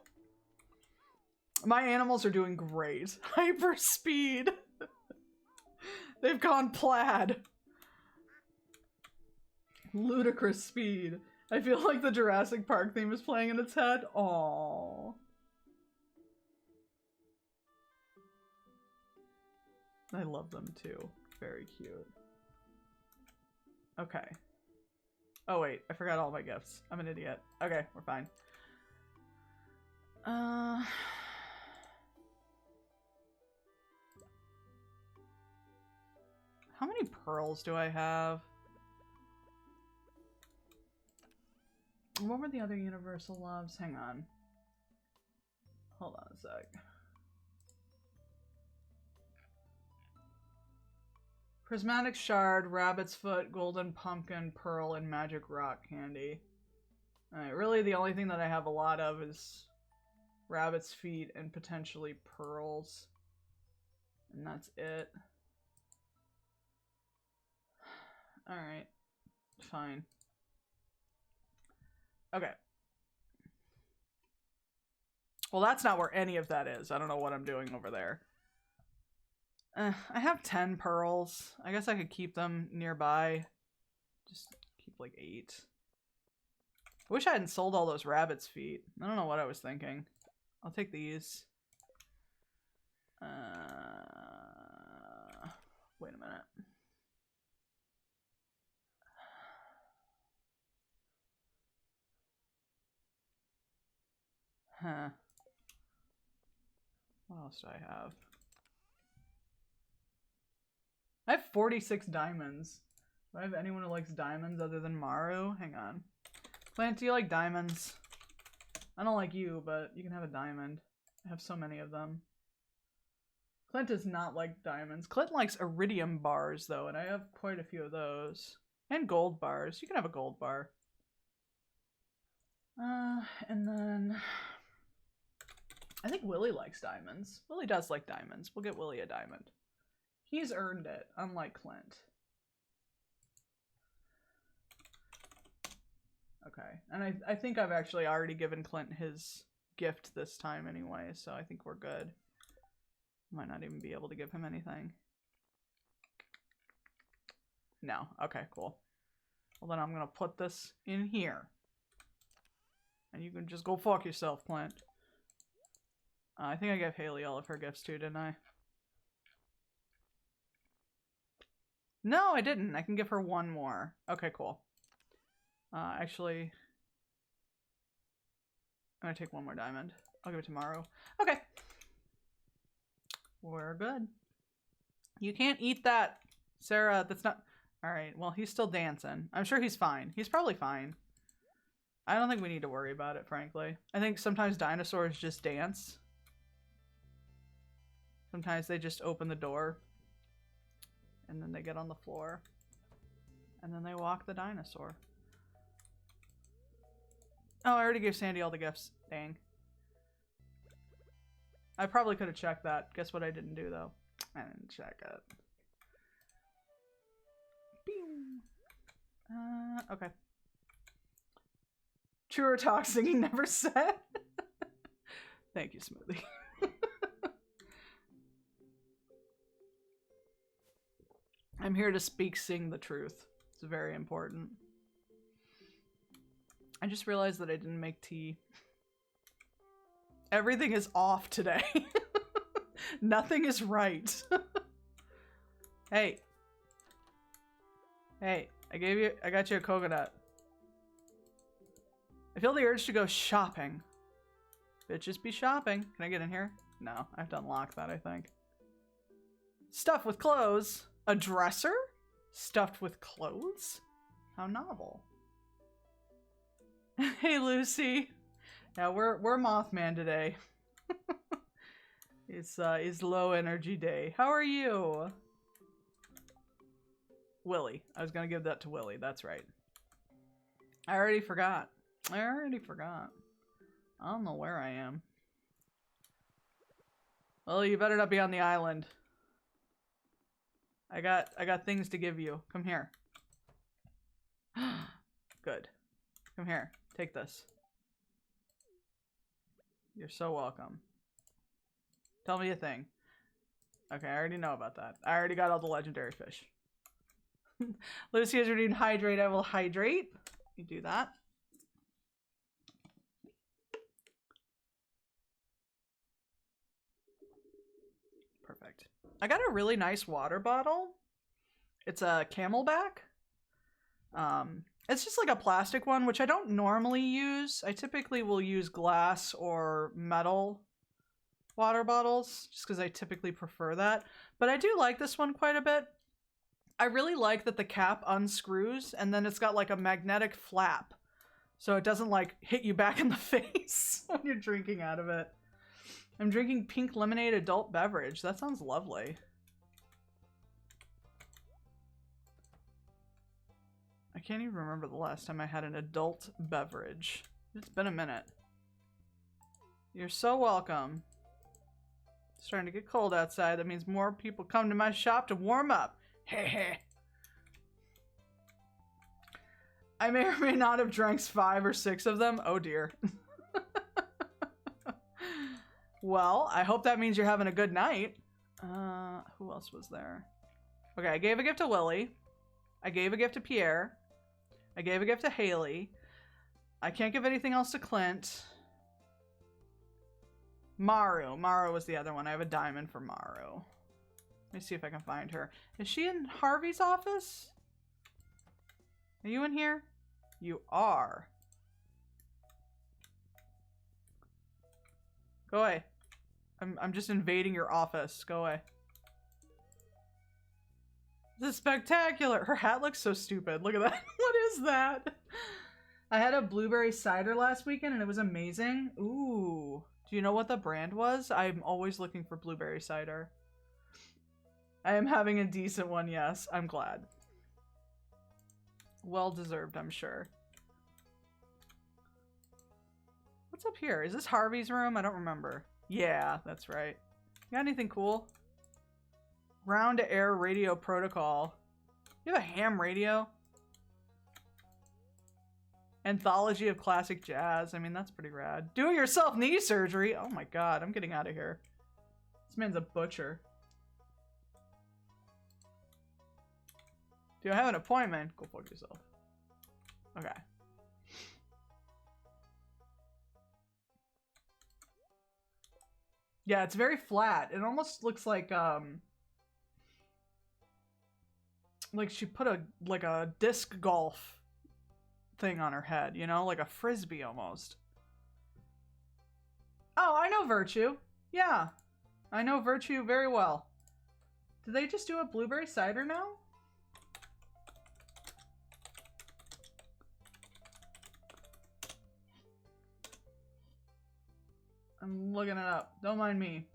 My animals are doing great. Hyper speed. They've gone plaid. Ludicrous speed. I feel like the Jurassic Park theme is playing in its head. Aww. I love them too. Very cute. Okay. Oh wait, I forgot all my gifts. I'm an idiot. Okay, we're fine. How many pearls do I have? What were the other universal loves? Hang on. Hold on a sec. Prismatic shard, rabbit's foot, golden pumpkin, pearl, and magic rock candy. Alright, really the only thing that I have a lot of is rabbit's feet and potentially pearls. And that's it. Alright. Fine. Okay. Well, that's not where any of that is. I don't know what I'm doing over there. I have 10 pearls. I guess I could keep them nearby. Just keep like 8. I wish I hadn't sold all those rabbit's feet. I don't know what I was thinking. I'll take these. Wait a minute. Huh. What else do I have? I have 46 diamonds. Do I have anyone who likes diamonds other than Maru? Hang on. Plant, do you like diamonds? I don't like you, but you can have a diamond. I have so many of them. Clint does not like diamonds. Clint likes iridium bars, though, and I have quite a few of those. And gold bars. You can have a gold bar. And then... I think Willie likes diamonds. Willie does like diamonds. We'll get Willie a diamond. He's earned it, unlike Clint. Okay, and I think I've actually already given Clint his gift this time anyway, so I think we're good. Might not even be able to give him anything. No, okay, cool. Well then I'm gonna put this in here. And you can just go fuck yourself, Clint. I think I gave Haley all of her gifts too, didn't I? No, I didn't. I can give her one more. Okay, cool. Actually, I'm gonna take one more diamond. I'll give it to Maru. Okay. We're good. You can't eat that, Sarah. That's not... Alright, well, he's still dancing. I'm sure he's fine. He's probably fine. I don't think we need to worry about it, frankly. I think sometimes dinosaurs just dance. Sometimes they just open the door. And then they get on the floor. And then they walk the dinosaur. Oh, I already gave Sandy all the gifts. Dang. I probably could have checked that. Guess what I didn't do, though? I didn't check it. Bing. Okay. True or talk, singing never said. Thank you, Smoothie. I'm here to sing the truth. It's very important. I just realized that I didn't make tea. Everything is off today. Nothing is right. Hey. Hey, I got you a coconut. I feel the urge to go shopping. Bitches be shopping. Can I get in here? No, I have to unlock that, I think. Stuff with clothes. A dresser? Stuffed with clothes? How novel. Hey, Lucy. Yeah, we're Mothman today. It's low energy day. How are you? Willie. I was gonna give that to Willie. That's right. I already forgot. I don't know where I am. Well, you better not be on the island. I got things to give you. Come here. Good. Come here. Take this. You're so welcome. Tell me a thing. Okay, I already know about that. I already got all the legendary fish. Lucy has redeemed hydrate. I will hydrate. You do that. Perfect. I got a really nice water bottle. It's a Camelback. It's just like a plastic one, which I don't normally use. I typically will use glass or metal water bottles, just because I typically prefer that. But I do like this one quite a bit. I really like that the cap unscrews, and then it's got like a magnetic flap. So it doesn't like hit you back in the face when you're drinking out of it. I'm drinking pink lemonade adult beverage. That sounds lovely. can't even remember the last time I had an adult beverage. It's been a minute. You're so welcome. It's starting to get cold outside. That means more people come to my shop to warm up. Heh. I may or may not have drank 5 or 6 of them. Oh dear. Well, I hope that means you're having a good night. Who else was there? Okay, I gave a gift to Lily. I gave a gift to Pierre. I gave a gift to Haley. I can't give anything else to Clint. Maru. Maru was the other one. I have a diamond for Maru. Let me see if I can find her. Is she in Harvey's office? Are you in here? You are. Go away. I'm just invading your office. Go away. This is spectacular. Her hat looks so stupid. Look at that. What is that? I had a blueberry cider last weekend and it was amazing. Ooh. Do you know what the brand was? I'm always looking for blueberry cider. I am having a decent one, yes. I'm glad. Well deserved, I'm sure. What's up here? Is this Harvey's room? I don't remember. Yeah, that's right. You got anything cool? Ground to air radio protocol. You have a ham radio? Anthology of classic jazz. I mean, that's pretty rad. Do it yourself knee surgery. Oh my god, I'm getting out of here. This man's a butcher. Do I have an appointment? Go fuck yourself. Okay. Yeah, it's very flat. It almost looks like she put a disc golf thing on her head, you know, like a frisbee almost. Oh, I know Virtue. Yeah, I know Virtue very well. Did they just do a blueberry cider now? I'm looking it up. Don't mind me.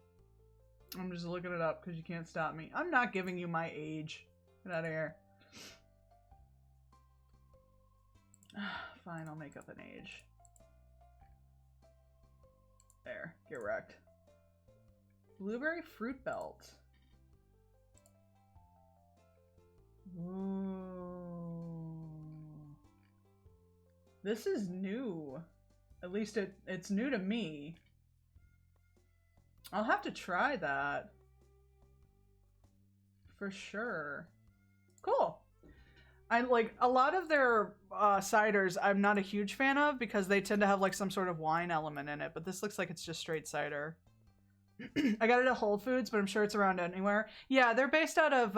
I'm just looking it up because you can't stop me. I'm not giving you my age. Get out of here. Fine, I'll make up an age. There, get wrecked. Blueberry fruit belt. Ooh. This is new. At least it's new to me. I'll have to try that. For sure. Cool. I like a lot of their ciders I'm not a huge fan of because they tend to have like some sort of wine element in it, but this looks like it's just straight cider. I got it at Whole Foods, but I'm sure it's around anywhere. Yeah, they're based out of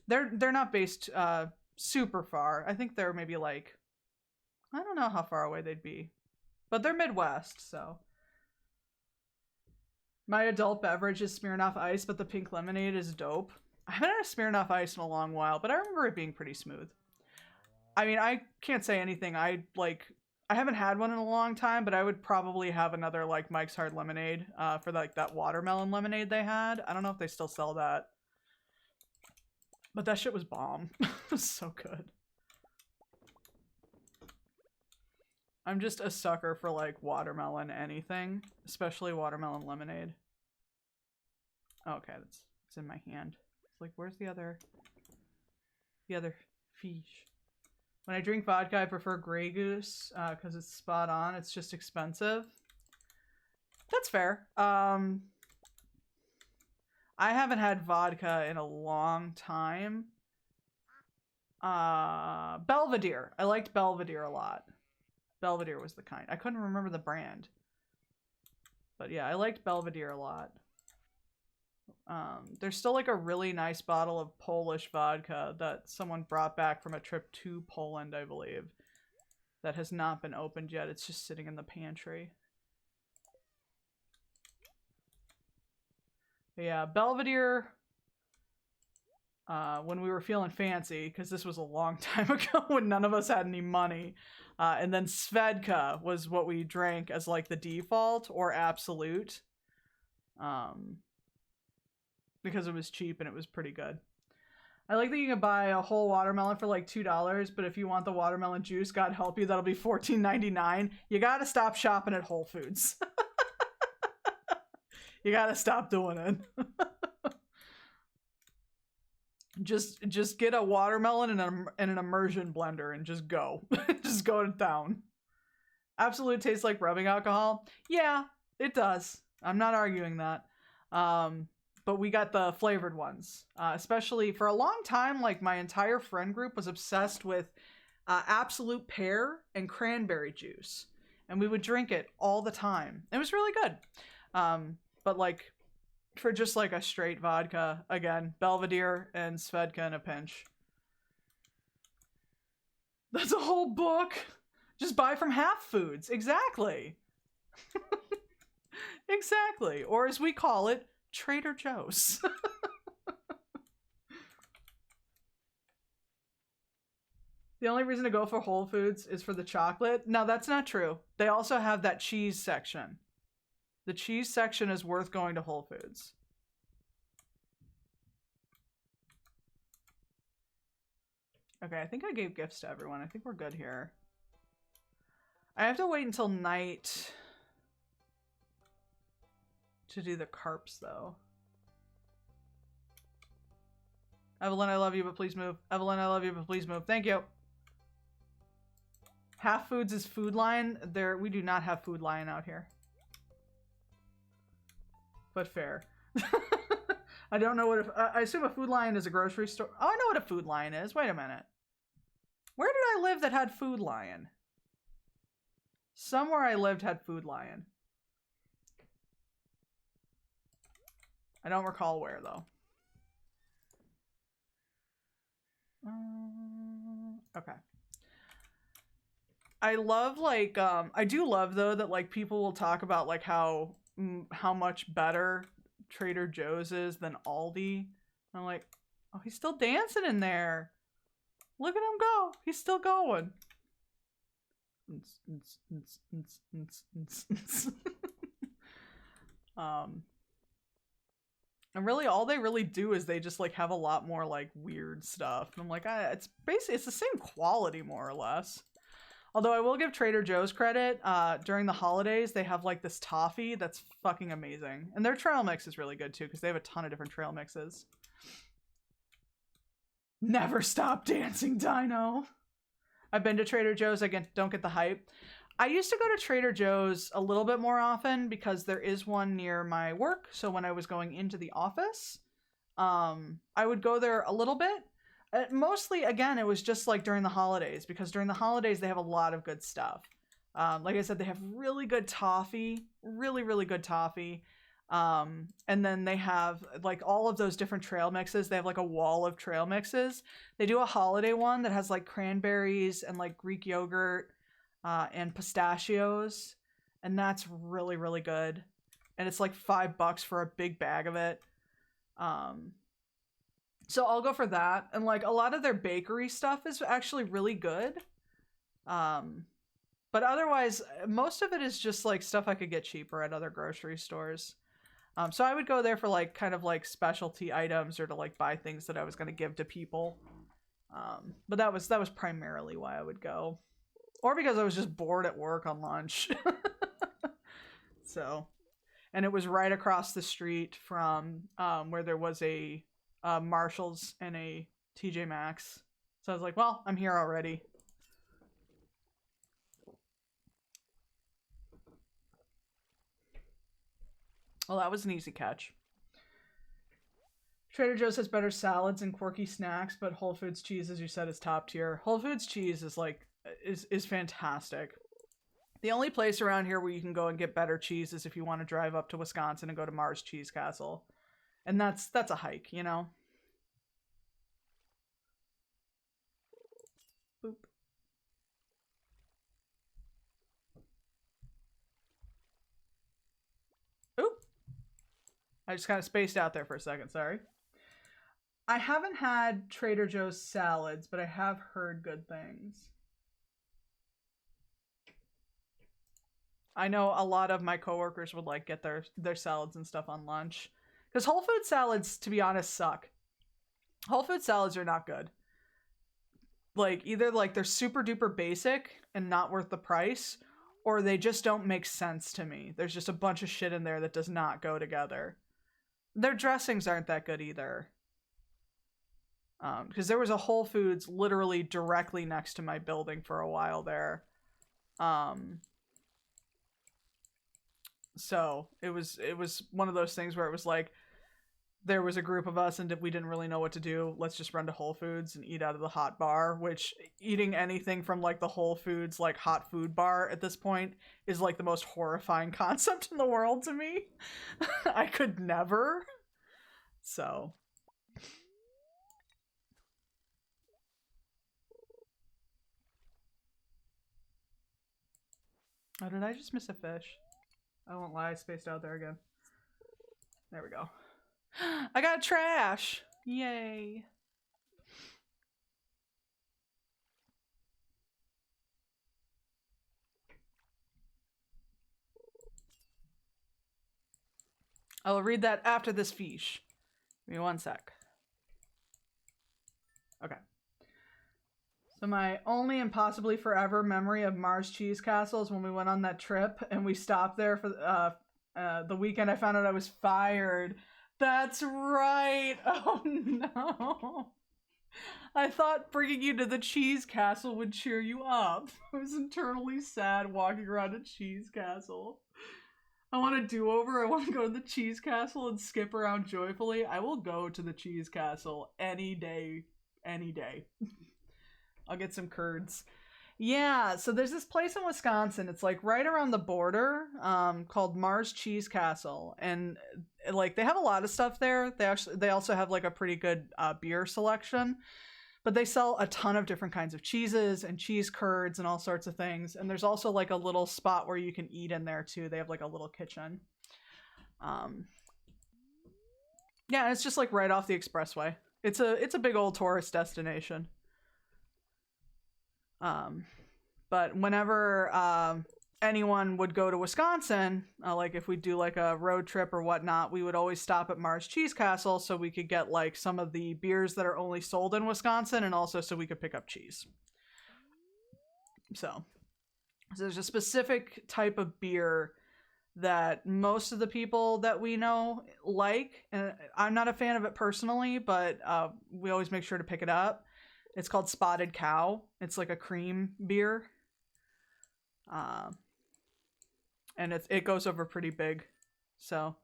they're not based super far. I think they're maybe like, I don't know how far away they'd be. But they're Midwest, so. My adult beverage is Smirnoff Ice, but the pink lemonade is dope. I haven't had a Smirnoff Ice in a long while, but I remember it being pretty smooth. I mean, I can't say anything. I haven't had one in a long time, but I would probably have another like Mike's Hard Lemonade for like that watermelon lemonade they had. I don't know if they still sell that. But that shit was bomb. It was so good. I'm just a sucker for like watermelon anything, especially watermelon lemonade. Oh, okay, it's in my hand. It's like, where's the other fish? When I drink vodka, I prefer Grey Goose because it's spot on. It's just expensive. That's fair. I haven't had vodka in a long time. Belvedere. I liked Belvedere a lot. Belvedere was the kind. I couldn't remember the brand. But yeah, I liked Belvedere a lot. There's still like a really nice bottle of Polish vodka that someone brought back from a trip to Poland, I believe. That has not been opened yet. It's just sitting in the pantry. But yeah, Belvedere... when we were feeling fancy, because this was a long time ago when none of us had any money. And then Svedka was what we drank as like the default or absolute. Because it was cheap and it was pretty good. I like that you can buy a whole watermelon for like $2, but if you want the watermelon juice, God help you, that'll be $14.99. You gotta stop shopping at Whole Foods. You gotta stop doing it. Just get a watermelon and an immersion blender and just go. Just go to town. Absolute tastes like rubbing alcohol. Yeah, it does. I'm not arguing that. But we got the flavored ones. Especially for a long time, like my entire friend group was obsessed with Absolute pear and cranberry juice. And we would drink it all the time. It was really good. But like for just like a straight vodka, again, Belvedere and Svedka in a pinch. That's a whole book. Just buy from Half Foods. Exactly. Exactly. Or as we call it, Trader Joe's. The only reason to go for Whole Foods is for the chocolate. No, that's not true. They also have that cheese section. The cheese section is worth going to Whole Foods. Okay, I think I gave gifts to everyone. I think we're good here. I have to wait until night to do the carps, though. Evelyn, I love you, but please move. Evelyn, I love you, but please move. Thank you. Half Foods is Food Lion. We do not have Food Lion out here. But fair. I don't know what I assume a Food Lion is a grocery store. Oh, I know what a Food Lion is. Wait a minute. Where did I live that had Food Lion? Somewhere I lived had Food Lion. I don't recall where, though. Okay. I love, like, I do love, though, that, like, people will talk about, like, how much better Trader Joe's is than Aldi. I'm like, oh, he's still dancing in there. Look at him go. He's still going. And really all they really do is they just like have a lot more like weird stuff. And I'm like, it's basically, it's the same quality more or less. Although I will give Trader Joe's credit, during the holidays, they have like this toffee that's fucking amazing. And their trail mix is really good too, because they have a ton of different trail mixes. Never stop dancing, Dino. I've been to Trader Joe's. Again, don't get the hype. I used to go to Trader Joe's a little bit more often because there is one near my work. So when I was going into the office, I would go there a little bit. Mostly, again, it was just like during the holidays, because during the holidays, they have a lot of good stuff. Like I said, they have really good toffee, really, really good toffee. And then they have like all of those different trail mixes. They have like a wall of trail mixes. They do a holiday one that has like cranberries and like Greek yogurt, and pistachios. And that's really, really good. And it's like $5 for a big bag of it. So I'll go for that. And like a lot of their bakery stuff is actually really good. But otherwise, most of it is just like stuff I could get cheaper at other grocery stores. So I would go there for like kind of like specialty items or to like buy things that I was going to give to people. But that was primarily why I would go. Or because I was just bored at work on lunch. So, and it was right across the street from where there was a Marshall's and a TJ Maxx. So I was like, well, I'm here already. Well, that was an easy catch. Trader Joe's has better salads and quirky snacks, but Whole Foods cheese, as you said, is top tier. Whole Foods cheese is like is fantastic. The only place around here where you can go and get better cheese is if you want to drive up to Wisconsin and go to Mars Cheese Castle. And that's a hike, you know? Boop. Oop. I just kind of spaced out there for a second, sorry. I haven't had Trader Joe's salads, but I have heard good things. I know a lot of my coworkers would like get their salads and stuff on lunch. Because Whole Food salads, to be honest, suck. Whole food salads are not good. Like, either like they're super duper basic and not worth the price, or they just don't make sense to me. There's just a bunch of shit in there that does not go together. Their dressings aren't that good either. Because there was a Whole Foods literally directly next to my building for a while there. So it was one of those things where it was like, there was a group of us and we didn't really know what to do. Let's just run to Whole Foods and eat out of the hot bar, which eating anything from like the Whole Foods like hot food bar at this point is like the most horrifying concept in the world to me. I could never. So. Oh, did I just miss a fish? I won't lie, I spaced out there again. There we go. I got trash! Yay! I will read that after this fiche. Give me one sec. Okay. So my only and possibly forever memory of Mars Cheese Castle is when we went on that trip and we stopped there for the weekend. I found out I was fired. That's right. Oh no. I thought bringing you to the Cheese Castle would cheer you up. I was internally sad walking around a Cheese Castle. I want a do-over. I want to go to the Cheese Castle and skip around joyfully. I will go to the Cheese Castle any day. Any day. I'll get some curds. Yeah, so there's this place in Wisconsin. It's like right around the border, called Mars Cheese Castle, and like they have a lot of stuff there. They also have like a pretty good beer selection, but they sell a ton of different kinds of cheeses and cheese curds and all sorts of things. And there's also like a little spot where you can eat in there too. They have like a little kitchen. Yeah, it's just like right off the expressway. It's a big old tourist destination. But whenever anyone would go to Wisconsin, like if we do like a road trip or whatnot, we would always stop at Mars Cheese Castle so we could get like some of the beers that are only sold in Wisconsin, and also so we could pick up cheese. So there's a specific type of beer that most of the people that we know like, and I'm not a fan of it personally, but we always make sure to pick it up. It's called Spotted Cow. It's like a cream beer. And it goes over pretty big. So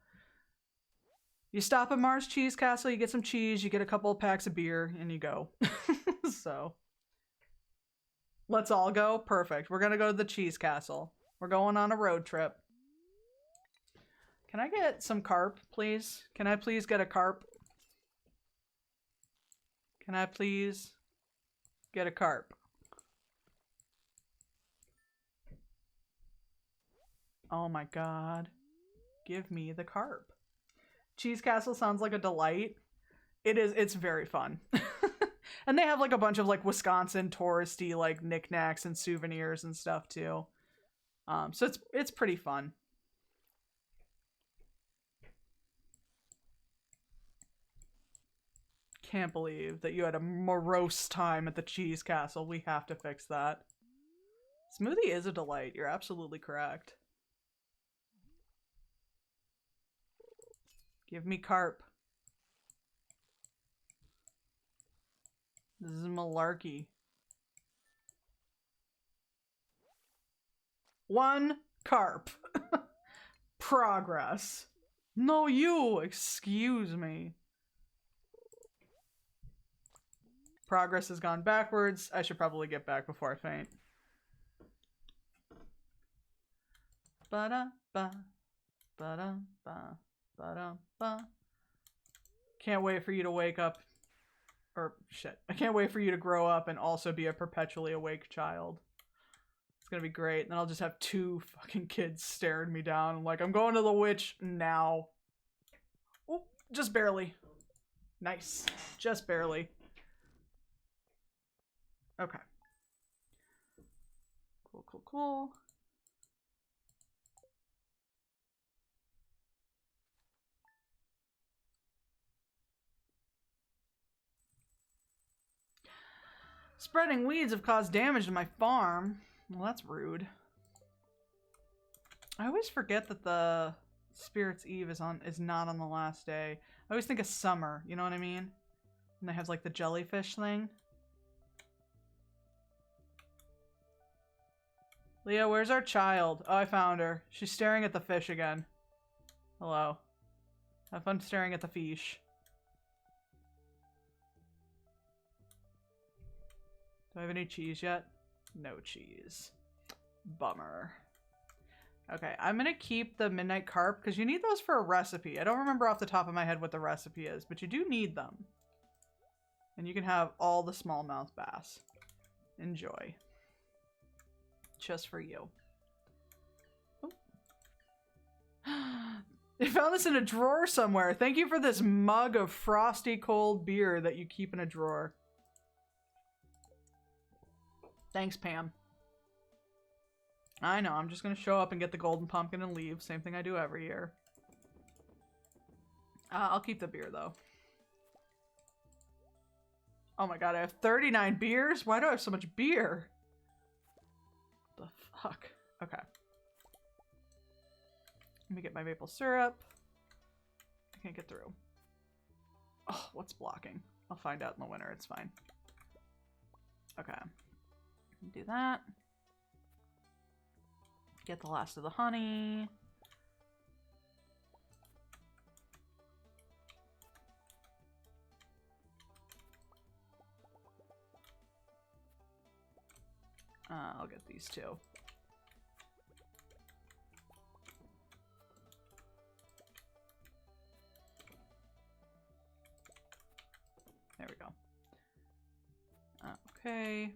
you stop at Mars Cheese Castle, you get some cheese, you get a couple of packs of beer, and you go. So let's all go. Perfect. We're gonna go to the Cheese Castle. We're going on a road trip. Can I get some carp, please? Can I please get a carp? Can I please get a carp? Oh my god. Give me the carp. Cheese Castle sounds like a delight. It's very fun. And they have like a bunch of like Wisconsin touristy like knickknacks and souvenirs and stuff too. So it's pretty fun. Can't believe that you had a morose time at the Cheese Castle. We have to fix that. Smoothie is a delight. You're absolutely correct. Give me carp. This is malarkey. One carp. Progress. No, you. Excuse me. Progress has gone backwards. I should probably get back before I faint. Ba-da-ba. Ba-da-ba. Ba-da-ba. Can't wait for you to wake up. Or, shit. I can't wait for you to grow up and also be a perpetually awake child. It's gonna be great. And then I'll just have 2 fucking kids staring me down. I'm like, I'm going to the witch now. Oh, just barely. Nice. Just barely. Okay. Cool. Spreading weeds have caused damage to my farm. Well, that's rude. I always forget that the Spirit's Eve is not on the last day. I always think of summer, you know what I mean? And they have like the jellyfish thing. Leah, where's our child? Oh, I found her. She's staring at the fish again. Hello. Have fun staring at the fish. Do I have any cheese yet? No cheese. Bummer. Okay, I'm gonna keep the midnight carp because you need those for a recipe. I don't remember off the top of my head what the recipe is, but you do need them. And you can have all the smallmouth bass. Enjoy. Just for you. Oh. I found this in a drawer somewhere. Thank you for this mug of frosty cold beer that you keep in a drawer. Thanks, Pam. I know, I'm just gonna show up and get the golden pumpkin and leave. Same thing I do every year. I'll keep the beer, though. Oh my god, I have 39 beers? Why do I have so much beer? The fuck? Okay. Let me get my maple syrup. I can't get through. Oh, what's blocking? I'll find out in the winter, it's fine. Okay. Do that. Get the last of the honey. I'll get these two. There we go. Okay.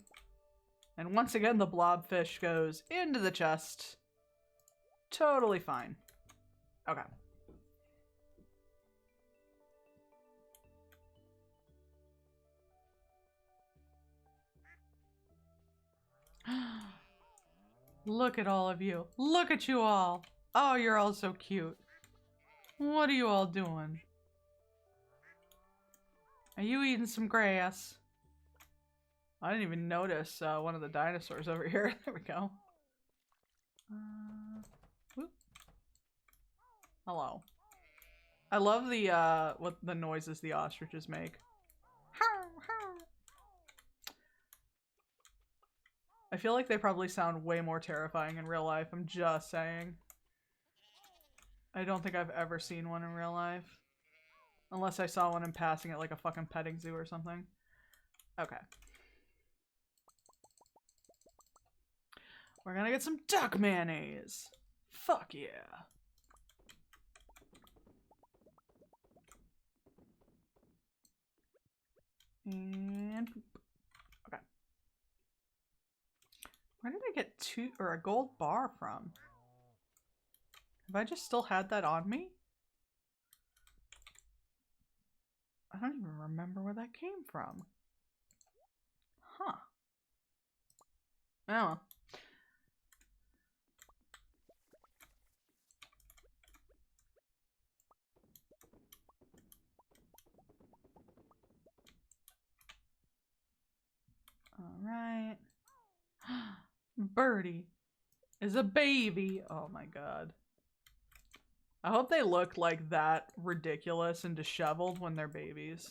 And once again, the blobfish goes into the chest. Totally fine. Okay. Look at all of you. Look at you all. Oh, you're all so cute. What are you all doing? Are you eating some grass? I didn't even notice one of the dinosaurs over here. There we go. Whoop. Hello. I love the what the noises the ostriches make. I feel like they probably sound way more terrifying in real life. I'm just saying. I don't think I've ever seen one in real life. Unless I saw one in passing at like a fucking petting zoo or something. Okay. We're gonna get some duck mayonnaise. Fuck yeah. And okay. Where did I get a gold bar from? Have I just still had that on me? I don't even remember where that came from. Huh. Oh. Alright. Birdie is a baby. Oh my god. I hope they look like that ridiculous and disheveled when they're babies.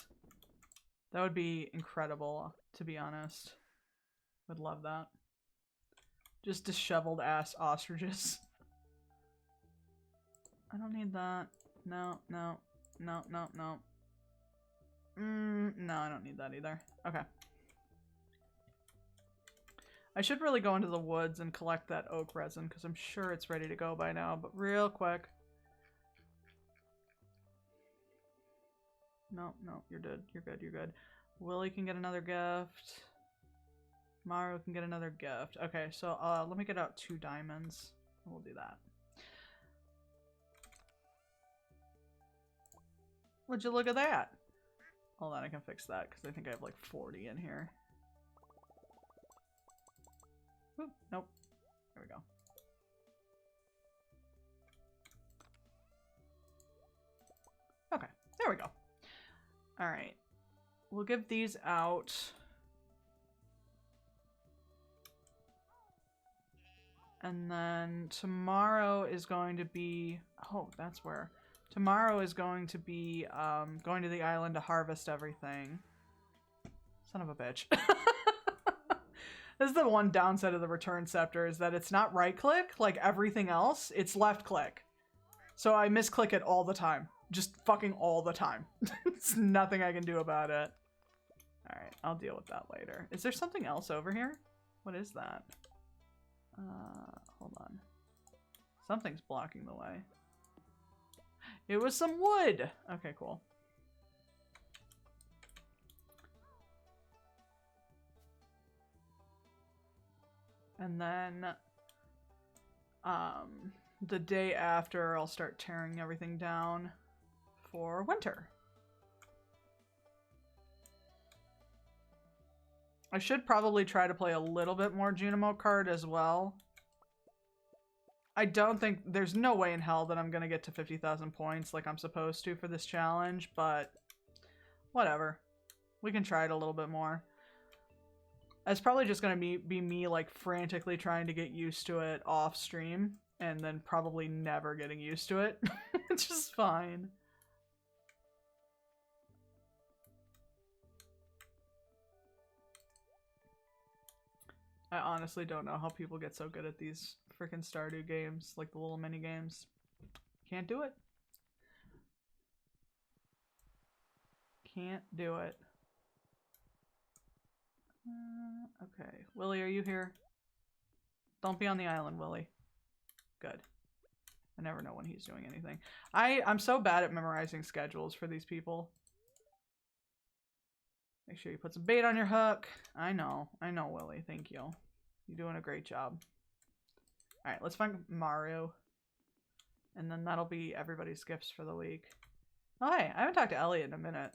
That would be incredible, to be honest. Would love that. Just disheveled ass ostriches. I don't need that. No, no, no, no, no. No, I don't need that either. Okay. I should really go into the woods and collect that oak resin because I'm sure it's ready to go by now, but real quick. No, no, you're good. You're good. You're good. Willie can get another gift. Mario can get another gift. Okay, so let me get out 2 diamonds. We'll do that. Would you look at that? Hold on, I can fix that because I think I have like 40 in here. Oop, nope. There we go. Okay, there we go. All right. We'll give these out. And then tomorrow is going to be... Oh, that's where... Tomorrow is going to be going to the island to harvest everything. Son of a bitch. This is the one downside of the return scepter, is that it's not right click like everything else. It's left click. So I misclick it all the time. Just fucking all the time. There's nothing I can do about it. Alright, I'll deal with that later. Is there something else over here? What is that? Hold on. Something's blocking the way. It was some wood! Okay, cool. And then, the day after, I'll start tearing everything down for winter. I should probably try to play a little bit more Junimo card as well. I don't think... There's no way in hell that I'm going to get to 50,000 points like I'm supposed to for this challenge, but whatever. We can try it a little bit more. It's probably just going to be me, like, frantically trying to get used to it off stream, and then probably never getting used to it. It's just fine. I honestly don't know how people get so good at these freaking Stardew games, like the little mini games. Can't do it. Can't do it. Okay. Willie, are you here? Don't be on the island, Willie. Good. I never know when he's doing anything. I'm so bad at memorizing schedules for these people. Make sure you put some bait on your hook. I know, Willie. Thank you. You're doing a great job. Alright, let's find Maru. And then that'll be everybody's gifts for the week. Oh, hey, I haven't talked to Elliot in a minute.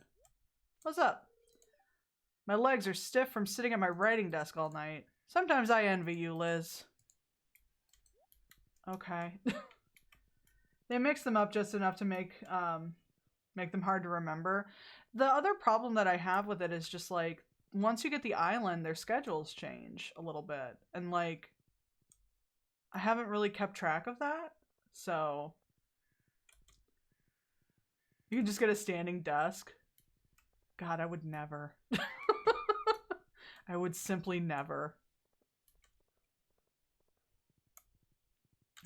What's up? My legs are stiff from sitting at my writing desk all night. Sometimes I envy you, Liz. Okay. They mix them up just enough to make them hard to remember. The other problem that I have with it is just, like, once you get the island, their schedules change a little bit. And, like, I haven't really kept track of that. So you can just get a standing desk. God, I would never. I would simply never.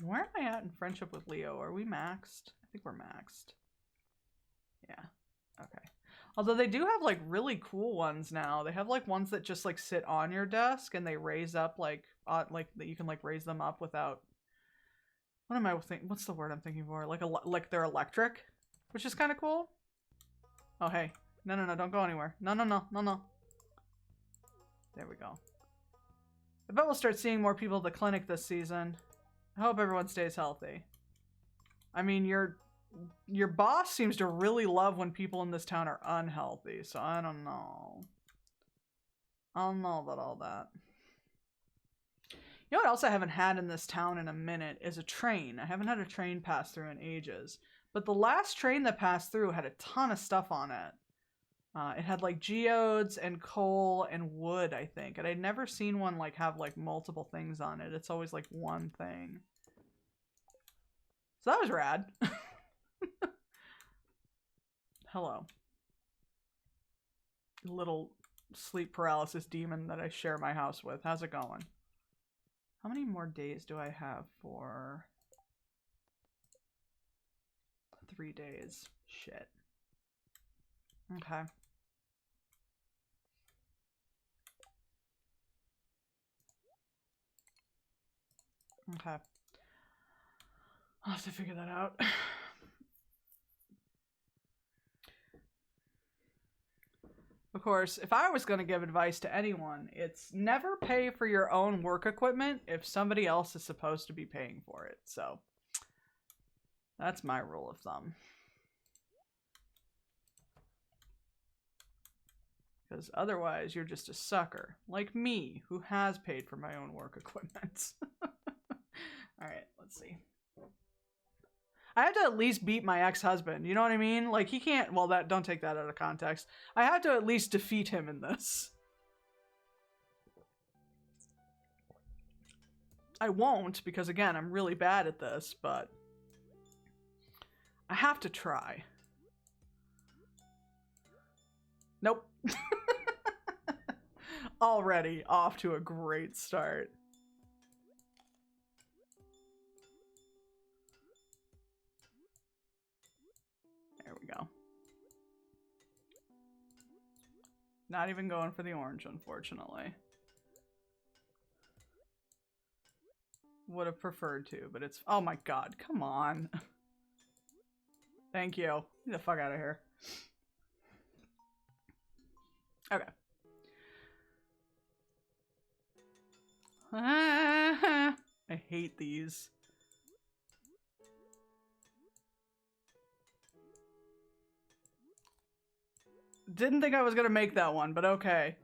Where am I at in friendship with Leo? Are we maxed? I think we're maxed. Yeah. Okay. Although they do have, like, really cool ones now. They have, like, ones that just, like, sit on your desk and they raise up, like that you can, like, raise them up without... What am I thinking? What's the word I'm thinking for? Like they're electric, which is kind of cool. Oh, hey. No, don't go anywhere. No. There we go. I bet we'll start seeing more people at the clinic this season. I hope everyone stays healthy. I mean, your boss seems to really love when people in this town are unhealthy, so I don't know. I don't know about all that. You know what else I haven't had in this town in a minute is a train. I haven't had a train pass through in ages. But the last train that passed through had a ton of stuff on it. It had, like, geodes and coal and wood, I think. And I'd never seen one, like, have, like, multiple things on it. It's always, like, one thing. So that was rad. Hello. Little sleep paralysis demon that I share my house with. How's it going? How many more days do I have for... 3 days. Shit. Okay. Okay. I'll have to figure that out. Of course, if I was going to give advice to anyone, it's never pay for your own work equipment if somebody else is supposed to be paying for it. So, that's my rule of thumb. Because otherwise, you're just a sucker, like me, who has paid for my own work equipment. Alright, let's see. I have to at least beat my ex-husband, you know what I mean? Like, he can't... Well, don't take that out of context. I have to at least defeat him in this. I won't, because again, I'm really bad at this, but I have to try. Nope. Already off to a great start. There we go. Not even going for the orange, unfortunately. Would have preferred to, but it's... Oh my god, come on. Thank you. Get the fuck out of here. Okay. I hate these. Didn't think I was gonna make that one, but okay.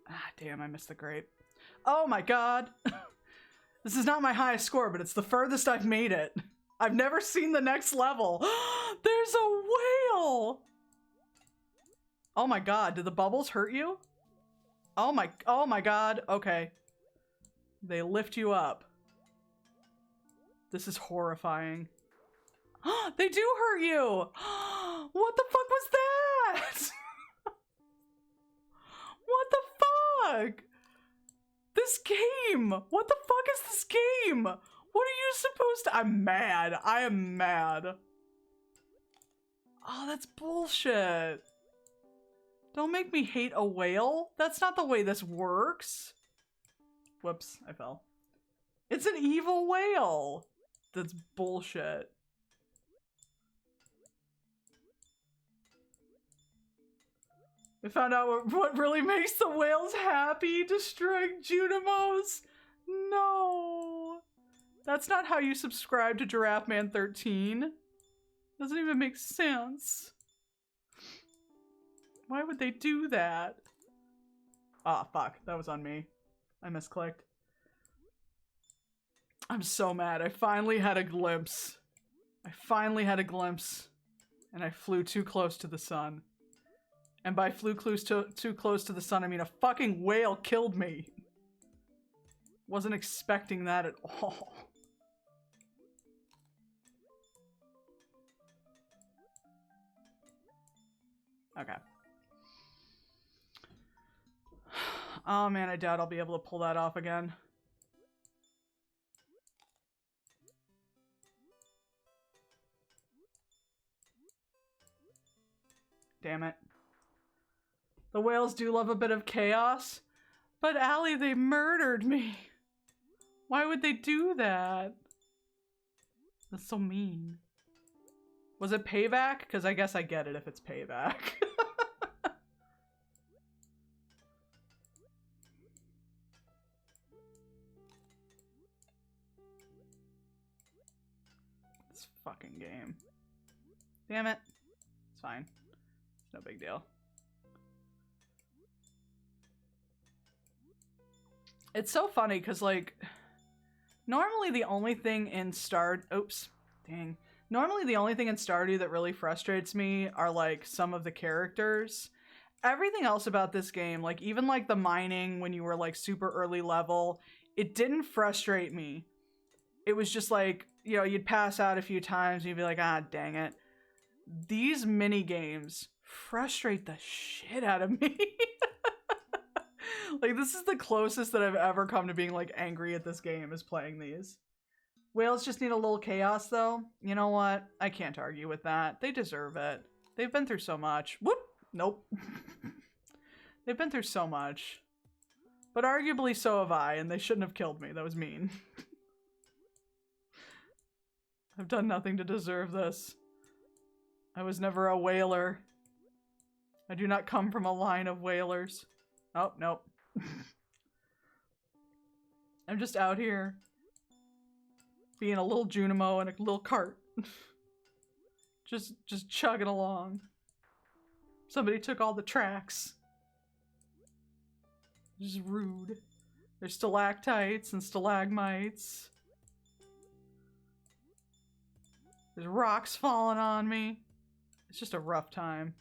Ah, damn, I missed the grape. Oh my god! This is not my highest score, but it's the furthest I've made it. I've never seen the next level. There's a whale! Oh my god, did the bubbles hurt you? Oh my god, okay. They lift you up. This is horrifying. They do hurt you! What the fuck was that? What the fuck? This game! What the fuck is this game? What are you supposed to— I'm mad. I am mad. Oh, that's bullshit. Don't make me hate a whale. That's not the way this works. Whoops, I fell. It's an evil whale. That's bullshit. We found out what really makes the whales happy, destroying Junimos. No. That's not how you subscribe to Giraffe Man 13. Doesn't even make sense. Why would they do that? Ah, fuck. That was on me. I misclicked. I'm so mad. I finally had a glimpse. I finally had a glimpse. And I flew too close to the sun. And by flew too close to the sun, I mean a fucking whale killed me. Wasn't expecting that at all. Okay. Oh man, I doubt I'll be able to pull that off again. Damn it. The whales do love a bit of chaos. But Allie, they murdered me. Why would they do that? That's so mean. Was it payback? Because I guess I get it if it's payback. This fucking game. Damn it. It's fine. It's no big deal. It's so funny because, like, normally the only thing in Normally the only thing in Stardew that really frustrates me are, like, some of the characters. Everything else about this game, like, even, like, the mining when you were, like, super early level, it didn't frustrate me. It was just, like, you know, you'd pass out a few times and you'd be like, ah, dang it. These mini games frustrate the shit out of me. Like, this is the closest that I've ever come to being, like, angry at this game, is playing these. Whales just need a little chaos, though. You know what? I can't argue with that. They deserve it. They've been through so much. Whoop! Nope. They've been through so much. But arguably so have I, and they shouldn't have killed me. That was mean. I've done nothing to deserve this. I was never a whaler. I do not come from a line of whalers. Oh, nope. I'm just out here being a little Junimo in a little cart. just chugging along. Somebody took all the tracks. Just rude. There's stalactites and stalagmites. There's rocks falling on me. It's just a rough time.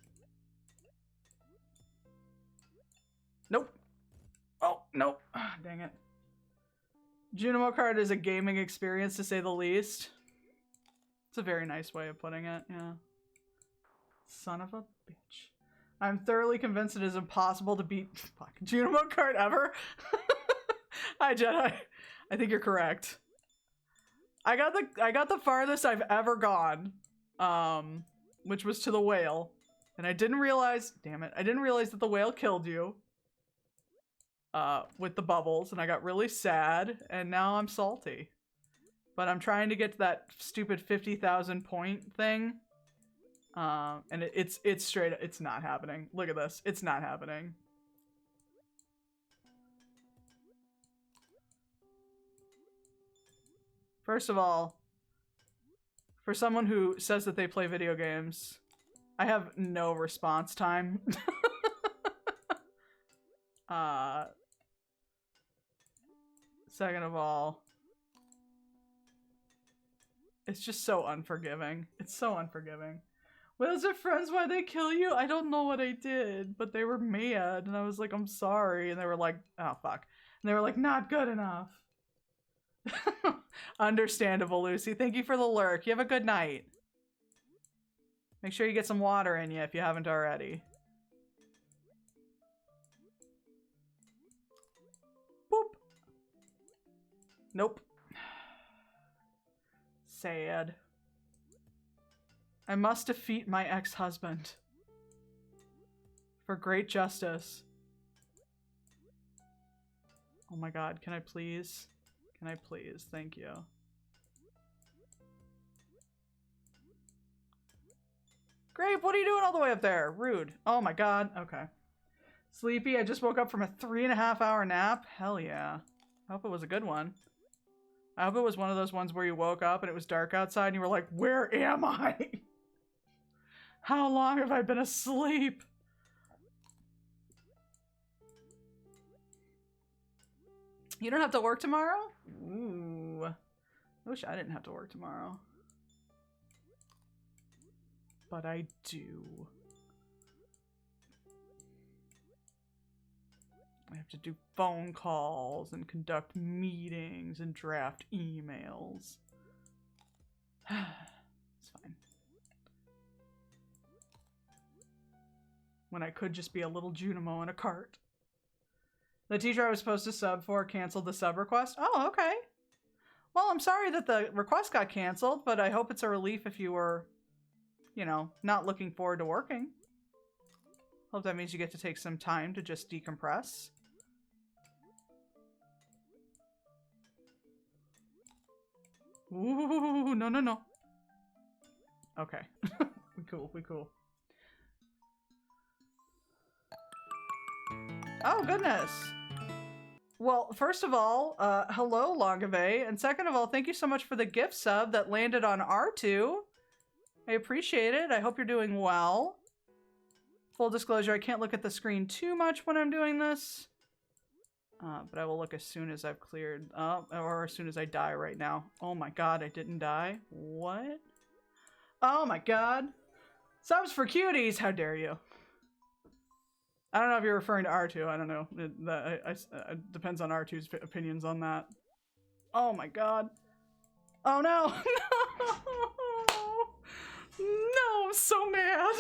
Nope. Oh, nope. Ah, dang it. Junimo card is a gaming experience, to say the least. It's a very nice way of putting it, yeah. Son of a bitch. I'm thoroughly convinced it is impossible to beat Junimo card ever. Hi, Jedi. I think you're correct. I got the farthest I've ever gone, which was to the whale. And I didn't realize, damn it, I didn't realize that the whale killed you. With the bubbles, and I got really sad, and now I'm salty. But I'm trying to get to that stupid 50,000 point thing. And it's straight, it's not happening. Look at this, it's not happening. First of all, for someone who says that they play video games, I have no response time. Second of all, it's just so unforgiving. It's so unforgiving. Was it friends why they kill you? I don't know what I did, but they were mad, and I was like, I'm sorry, and they were like, oh fuck. And they were like, not good enough. Understandable, Lucy. Thank you for the lurk. You have a good night. Make sure you get some water in you if you haven't already. Boop. Nope. Sad. I must defeat my ex-husband. For great justice. Oh my god, can I please? Can I please? Thank you. Grape, what are you doing all the way up there? Rude. Oh my god. Okay. Sleepy, I just woke up from a 3.5-hour nap. Hell yeah. I hope it was a good one. I hope it was one of those ones where you woke up and it was dark outside and you were like, where am I? How long have I been asleep? You don't have to work tomorrow? Ooh. I wish I didn't have to work tomorrow. But I do. I have to do phone calls and conduct meetings and draft emails. It's fine. When I could just be a little Junimo in a cart. The teacher I was supposed to sub for canceled the sub request. Oh, okay. Well, I'm sorry that the request got canceled, but I hope it's a relief if you were, you know, not looking forward to working. Hope that means you get to take some time to just decompress. Ooh, no, no, no. Okay. We cool, we cool. Oh, goodness. Well, first of all, hello, Longave. And second of all, thank you so much for the gift sub that landed on R2. I appreciate it. I hope you're doing well. Full disclosure, I can't look at the screen too much when I'm doing this. But I will look as soon as I've cleared, or as soon as I die right now. Oh my god, I didn't die? What? Oh my god. Subs for cuties, how dare you. I don't know if you're referring to R2, I don't know. It depends on R2's opinions on that. Oh my god. Oh no! No! No, I'm so mad!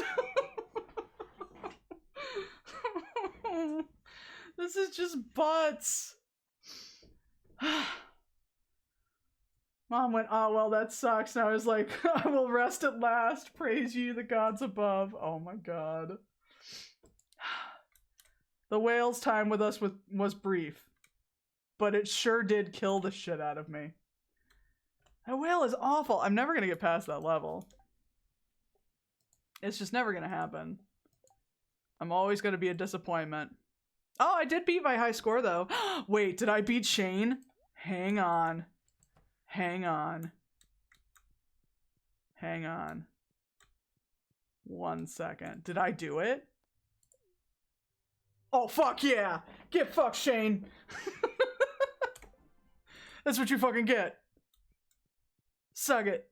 This is just butts. Mom went, oh, well, that sucks. And I was like, I will rest at last. Praise you, the gods above. Oh my god. The whale's time with us was brief. But it sure did kill the shit out of me. That whale is awful. I'm never going to get past that level. It's just never going to happen. I'm always going to be a disappointment. Oh, I did beat my high score, though. Wait, did I beat Shane? Hang on. Hang on. Hang on. 1 second. Did I do it? Oh, fuck yeah! Get fucked, Shane! That's what you fucking get. Suck it.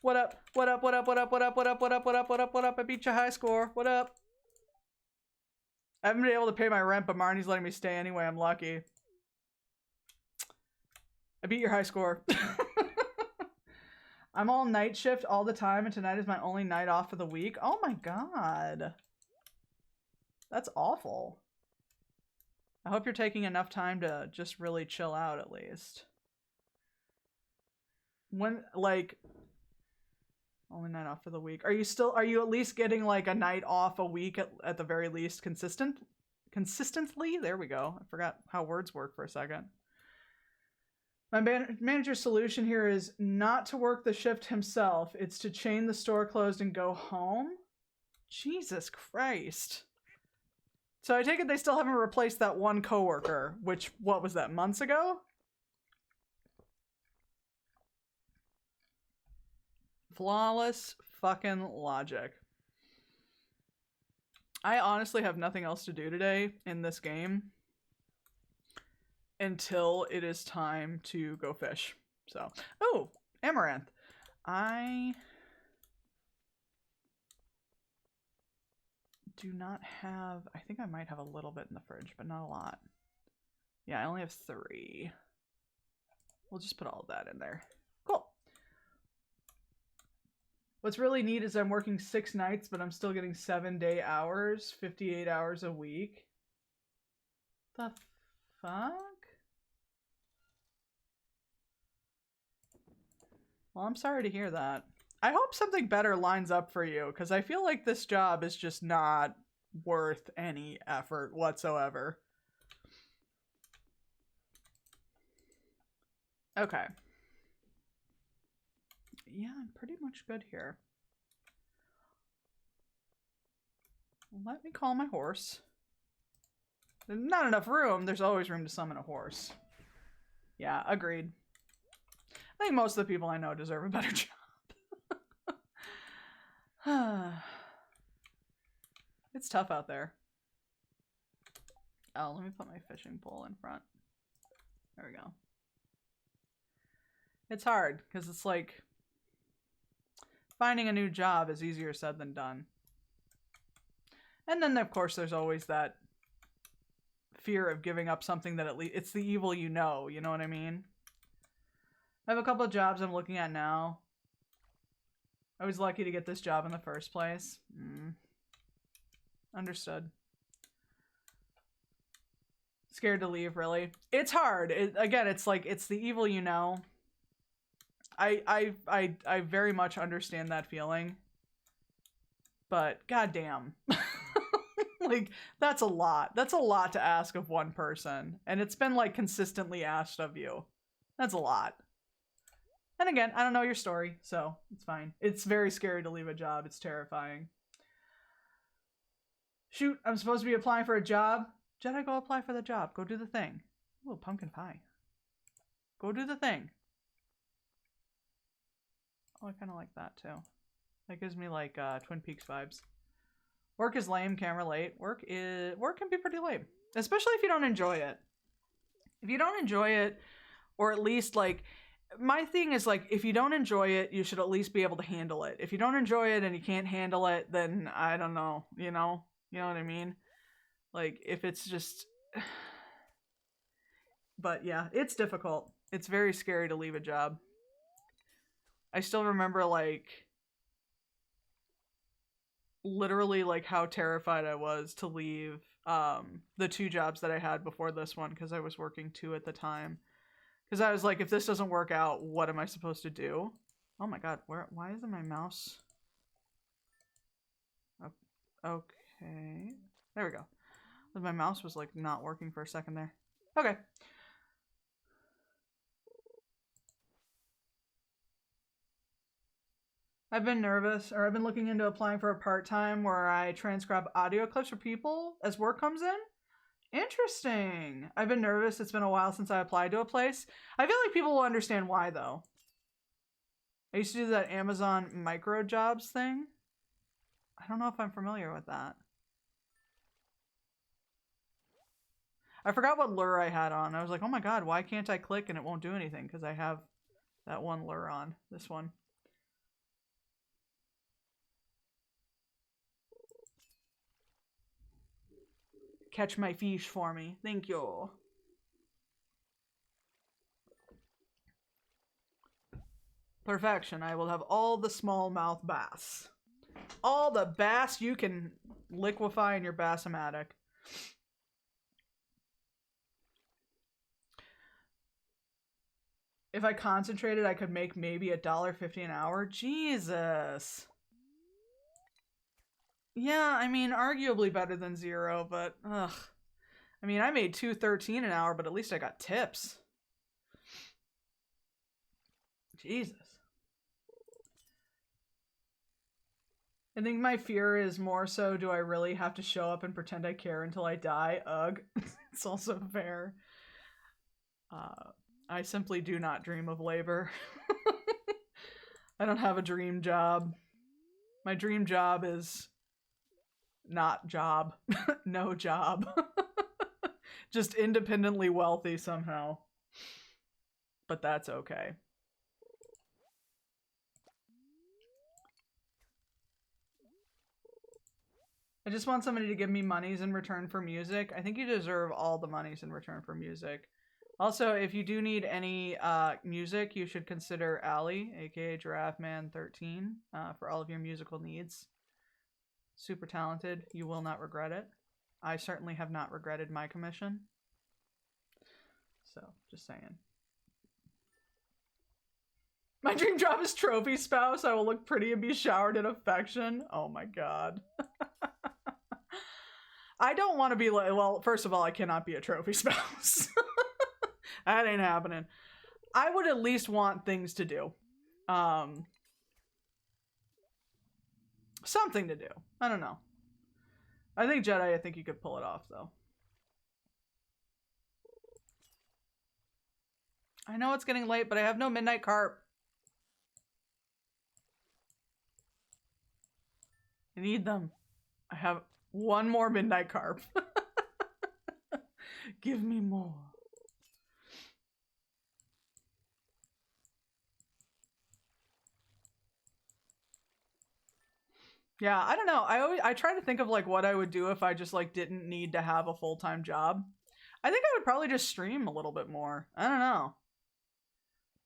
What up? What up? What up? What up? What up? What up? What up? What up? What up? What up? I beat your high score. What up? I haven't been able to pay my rent, but Marnie's letting me stay anyway. I'm lucky. I beat your high score. I'm all night shift all the time, and tonight is my only night off for the week. Oh my god. That's awful. I hope you're taking enough time to just really chill out at least. When, like, only night off for the week. Are you at least getting like a night off a week at the very least consistently? There we go. I forgot how words work for a second. My manager's solution here is not to work the shift himself. It's to chain the store closed and go home. Jesus Christ. So I take it they still haven't replaced that one coworker, which, what was that, months ago? Flawless fucking logic. I honestly have nothing else to do today in this game until it is time to go fish. So, oh, amaranth. I do not have, I think I might have a little bit in the fridge, but not a lot. Yeah, I only have 3. We'll just put all of that in there. Cool. What's really neat is I'm working 6 nights, but I'm still getting 7-day hours, 58 hours a week. The fuck? Well, I'm sorry to hear that. I hope something better lines up for you, because I feel like this job is just not worth any effort whatsoever. Okay. Yeah, I'm pretty much good here. Let me call my horse. There's not enough room. There's always room to summon a horse. Yeah, agreed. I think most of the people I know deserve a better job. It's tough out there. Oh, let me put my fishing pole in front. There we go. It's hard, because it's like finding a new job is easier said than done. And then, of course, there's always that fear of giving up something that at least it's the evil you know what I mean? I have a couple of jobs I'm looking at now. I was lucky to get this job in the first place. Understood. Scared to leave, really. It's hard. Again, it's like, it's the evil you know. I very much understand that feeling. But goddamn. Like, that's a lot. That's a lot to ask of one person. And it's been like consistently asked of you. That's a lot. And again, I don't know your story, so it's fine. It's very scary to leave a job. It's terrifying. Shoot, I'm supposed to be applying for a job. Jedi, go apply for the job. Go do the thing. Ooh, pumpkin pie. Go do the thing. Oh, I kind of like that too. That gives me like Twin Peaks vibes. Work is lame, camera late. Work can be pretty lame, especially if you don't enjoy it. If you don't enjoy it, or at least like, my thing is like, if you don't enjoy it, you should at least be able to handle it. If you don't enjoy it and you can't handle it, then I don't know, you know what I mean? Like, if it's just, but yeah, it's difficult. It's very scary to leave a job. I still remember like, literally like how terrified I was to leave the 2 jobs that I had before this one, because I was working 2 at the time. Because I was like, if this doesn't work out, what am I supposed to do? Oh my god, why isn't my mouse? Okay. There we go. My mouse was like not working for a second there. Okay. I've been nervous, or I've been looking into applying for a part-time where I transcribe audio clips for people as work comes in. Interesting. I've been nervous. It's been a while since I applied to a place. I feel like people will understand why, though. I used to do that Amazon micro jobs thing. I don't know if I'm familiar with that. I forgot what lure I had on. I was like, oh my god, why can't I click and it won't do anything? Because I have that one lure on. This one. catch my fish for me. Thank you. Perfection. I will have all the smallmouth bass. All the bass you can liquefy in your Bassomatic. If I concentrated, I could make maybe $1.50 an hour. Jesus. Yeah, I mean, arguably better than 0, but ugh. I mean, I made $2.13 an hour, but at least I got tips. Jesus. I think my fear is more so, do I really have to show up and pretend I care until I die? Ugh. It's also fair. I simply do not dream of labor. I don't have a dream job. My dream job is not job. No job. Just independently wealthy somehow. But that's okay. I just want somebody to give me monies in return for music. I think you deserve all the monies in return for music. Also, if you do need any music, you should consider Allie, aka Giraffe Man 13, for all of your musical needs. Super talented. You will not regret it. I certainly have not regretted my commission. So, just saying. My dream job is trophy spouse. I will look pretty and be showered in affection. Oh my god. I don't want to be like, well, first of all, I cannot be a trophy spouse. That ain't happening. I would at least want things to do. Something to do. I don't know. I think Jedi, I think you could pull it off, though. I know it's getting late, but I have no midnight carp. I need them. I have one more midnight carp. Give me more. Yeah, I don't know. I try to think of like what I would do if I just like didn't need to have a full-time job. I think I would probably just stream a little bit more. I don't know.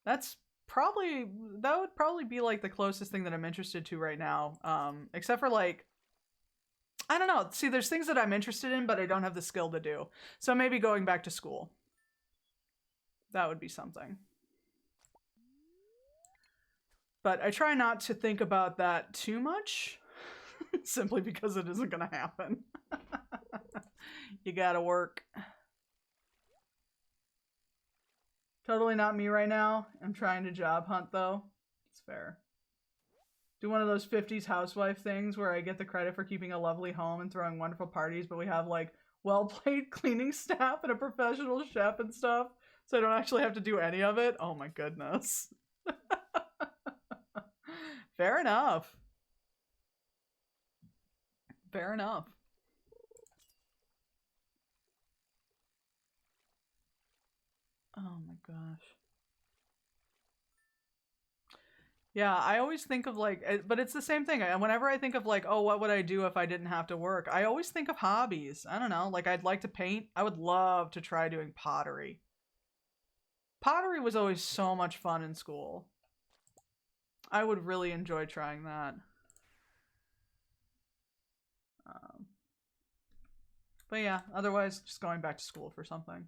That would probably be like the closest thing that I'm interested to right now. Except for like, I don't know. See, there's things that I'm interested in, but I don't have the skill to do. So maybe going back to school. That would be something. But I try not to think about that too much. Simply because it isn't going to happen. You gotta work. Totally not me right now. I'm trying to job hunt, though. It's fair. Do one of those 50s housewife things where I get the credit for keeping a lovely home and throwing wonderful parties, but we have, like, well-paid cleaning staff and a professional chef and stuff, so I don't actually have to do any of it? Oh my goodness. Fair enough. Fair enough. Oh my gosh. Yeah, I always think of like, but it's the same thing. Whenever I think of like, oh, what would I do if I didn't have to work? I always think of hobbies. I don't know. Like, I'd like to paint. I would love to try doing pottery. Pottery was always so much fun in school. I would really enjoy trying that. But yeah, otherwise, just going back to school for something.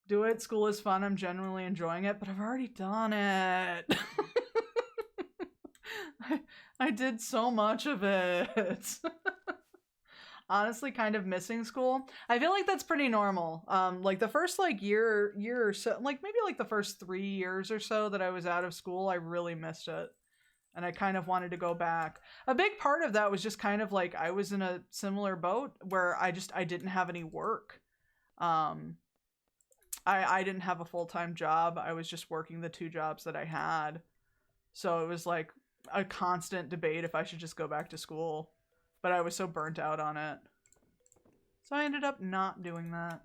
Do it. School is fun. I'm genuinely enjoying it, but I've already done it. I did so much of it. Honestly, kind of missing school. I feel like that's pretty normal. Like the first like year or so, like maybe like the first 3 years or so that I was out of school, I really missed it. And I kind of wanted to go back. A big part of that was just kind of like I was in a similar boat where I didn't have any work. I didn't have a full-time job. I was just working the 2 jobs that I had. So it was like a constant debate if I should just go back to school. But I was so burnt out on it. So I ended up not doing that.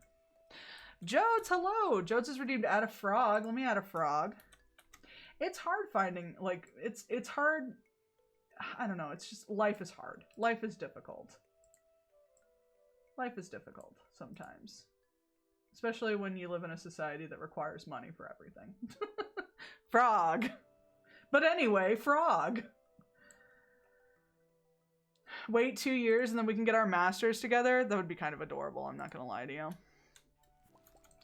Jodes, hello! Jodes has redeemed add a frog. Let me add a frog. It's hard finding, like, it's hard. I don't know, it's just, life is hard. Life is difficult. Life is difficult sometimes. Especially when you live in a society that requires money for everything. Frog! But anyway, frog! Wait 2 years and then we can get our masters together? That would be kind of adorable, I'm not gonna lie to you.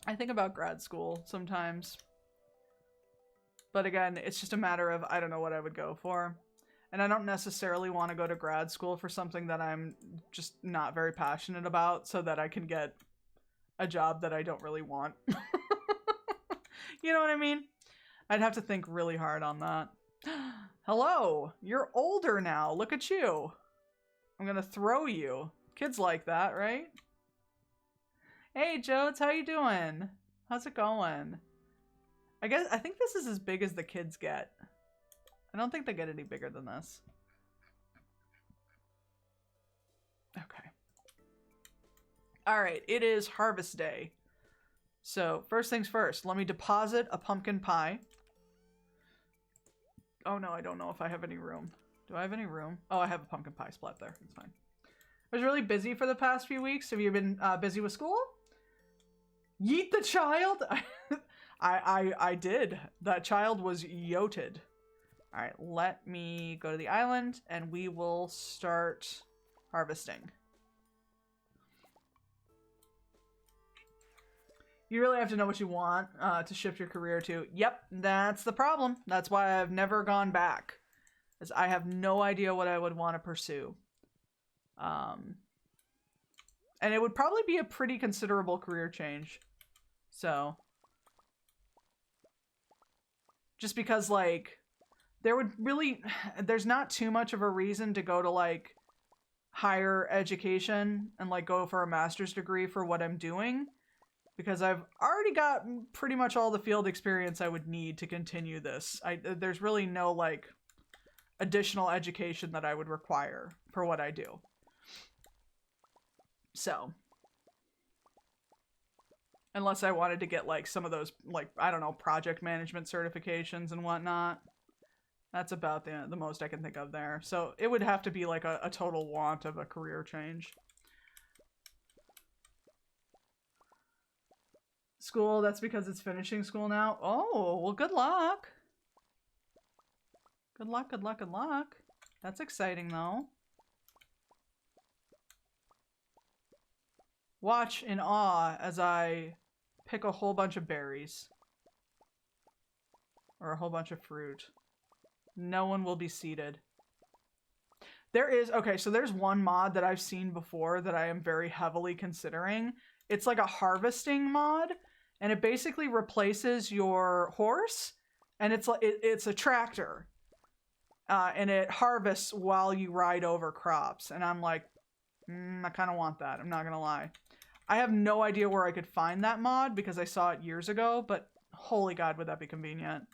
I think about grad school sometimes. But again, it's just a matter of I don't know what I would go for. And I don't necessarily want to go to grad school for something that I'm just not very passionate about so that I can get a job that I don't really want. You know what I mean? I'd have to think really hard on that. Hello, you're older now. Look at you. I'm gonna throw you. Kids like that, right? Hey, Jodes, how you doing? How's it going? I think this is as big as the kids get. I don't think they get any bigger than this. Okay. All right, it is harvest day. So first things first, let me deposit a pumpkin pie. Oh no, I don't know if I have any room. Do I have any room? Oh, I have a pumpkin pie splat there. It's fine. I was really busy for the past few weeks. Have you been busy with school? Yeet the child? I did. That child was yoted. All right, let me go to the island and we will start harvesting. You really have to know what you want to shift your career to. Yep, that's the problem. That's why I've never gone back. Is I have no idea what I would want to pursue. And it would probably be a pretty considerable career change. So. Just because, like, there's not too much of a reason to go to, like, higher education and, like, go for a master's degree for what I'm doing. Because I've already got pretty much all the field experience I would need to continue this. There's really no, like, additional education that I would require for what I do. So. Unless I wanted to get, like, some of those, like, I don't know, project management certifications and whatnot. That's about the most I can think of there. So it would have to be, like, a total want of a career change. School, that's because it's finishing school now. Oh, well, good luck. Good luck, good luck, good luck. That's exciting, though. Watch in awe as I pick a whole bunch of berries. Or a whole bunch of fruit. No one will be seated. There is, okay, so there's one mod that I've seen before that I am very heavily considering. It's like a harvesting mod, and it basically replaces your horse, and it's like it's a tractor. And it harvests while you ride over crops. And I'm like, I kind of want that. I'm not going to lie. I have no idea where I could find that mod because I saw it years ago, but holy God, would that be convenient.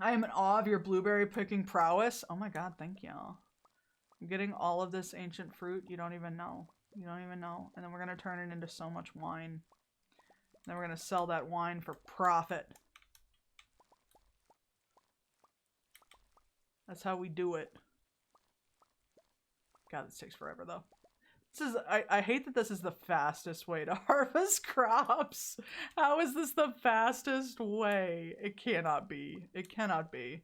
I am in awe of your blueberry picking prowess. Oh my God, thank you. I'm getting all of this ancient fruit. You don't even know. You don't even know. And then we're going to turn it into so much wine. Then we're going to sell that wine for profit. That's how we do it. God, this takes forever though. This is I hate that this is the fastest way to harvest crops. How is this the fastest way? It cannot be. It cannot be.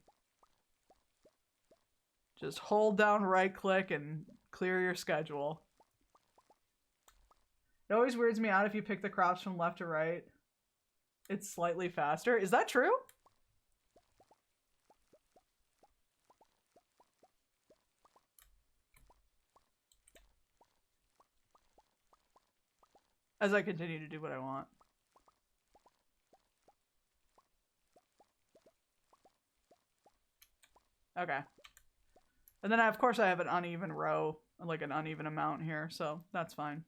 Just hold down right click and clear your schedule. It always weirds me out if you pick the crops from left to right. It's slightly faster. Is that true? As I continue to do what I want. Okay. And then, of course, I have an uneven row, like an uneven amount here, so that's fine.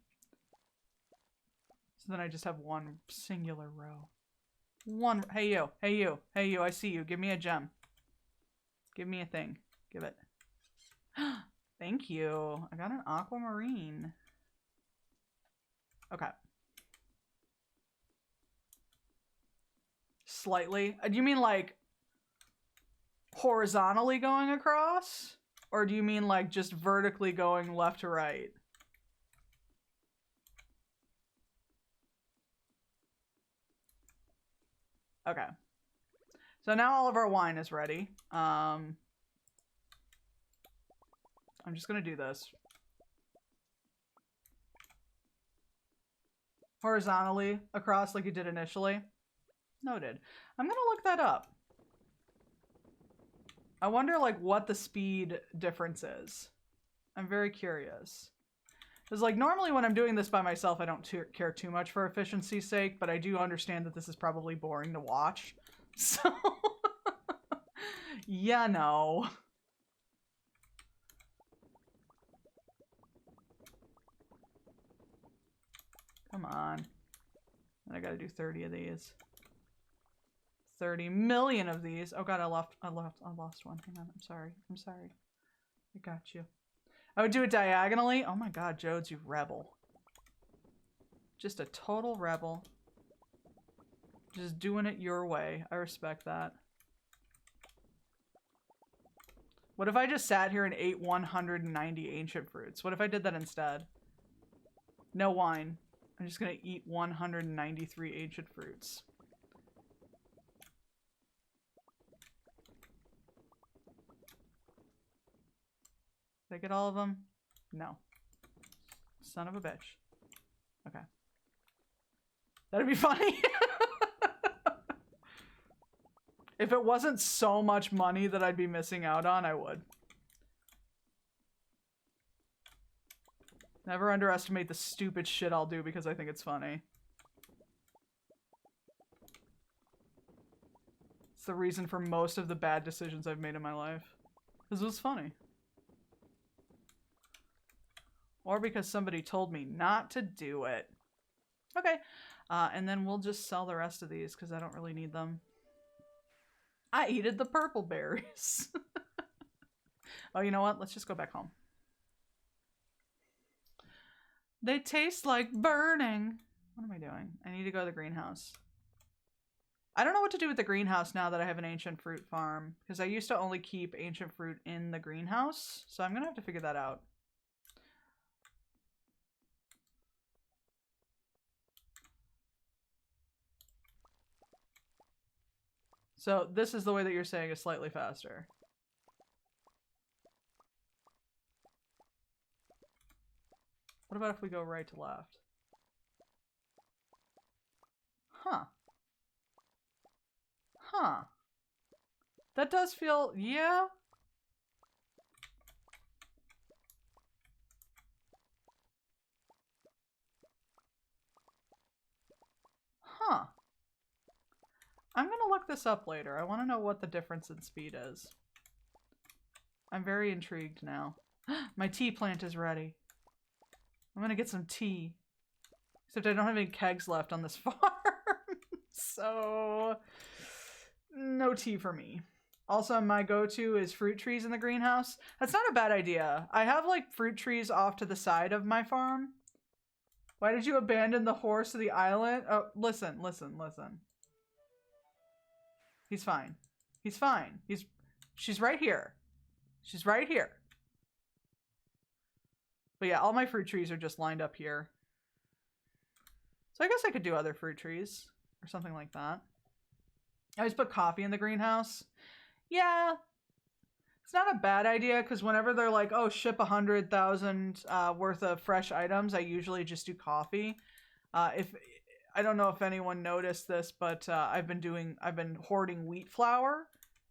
So then I just have one singular row. One. Hey, you. Hey, you. Hey, you. I see you. Give me a gem. Give me a thing. Give it. Thank you. I got an aquamarine. Okay. Slightly. Do you mean like horizontally going across? Or do you mean like just vertically going left to right? Okay. So now all of our wine is ready. I'm just gonna do this. Horizontally across like you did initially. Noted. I'm gonna look that up. I wonder like what the speed difference is. I'm very curious. Because like normally when I'm doing this by myself, I don't care too much for efficiency's sake, but I do understand that this is probably boring to watch. So, yeah, no. Come on. And I gotta do 30 of these. 30 million of these. Oh god, I lost one. Hang on, I'm sorry. I got you. I would do it diagonally. Oh my god, Jodes, you rebel. Just a total rebel. Just doing it your way. I respect that. What if I just sat here and ate 190 ancient fruits? What if I did that instead? No wine. I'm just gonna eat 193 ancient fruits. Did I get all of them? No. Son of a bitch. Okay. That'd be funny. If it wasn't so much money that I'd be missing out on, I would. Never underestimate the stupid shit I'll do because I think it's funny. It's the reason for most of the bad decisions I've made in my life. Because it was funny. Or because somebody told me not to do it. Okay. And then we'll just sell the rest of these because I don't really need them. I eated the purple berries. Oh, you know what? Let's just go back home. They taste like burning. What am I doing? I need to go to the greenhouse. I don't know what to do with the greenhouse now that I have an ancient fruit farm. Because I used to only keep ancient fruit in the greenhouse. So I'm going to have to figure that out. So this is the way that you're saying is slightly faster. What about if we go right to left? Huh. Huh. That does feel... yeah? Huh. I'm gonna look this up later. I want to know what the difference in speed is. I'm very intrigued now. My tea plant is ready. I'm gonna get some tea. Except I don't have any kegs left on this farm. So, no tea for me. Also, my go-to is fruit trees in the greenhouse. That's not a bad idea. I have, like, fruit trees off to the side of my farm. Why did you abandon the horse to the island? Oh, listen. He's fine. He's fine. She's right here. She's right here. But yeah, all my fruit trees are just lined up here. So I guess I could do other fruit trees or something like that. I always put coffee in the greenhouse. Yeah. It's not a bad idea because whenever they're like, oh, ship 100,000 worth of fresh items, I usually just do coffee. I don't know if anyone noticed this, but I've been hoarding wheat flour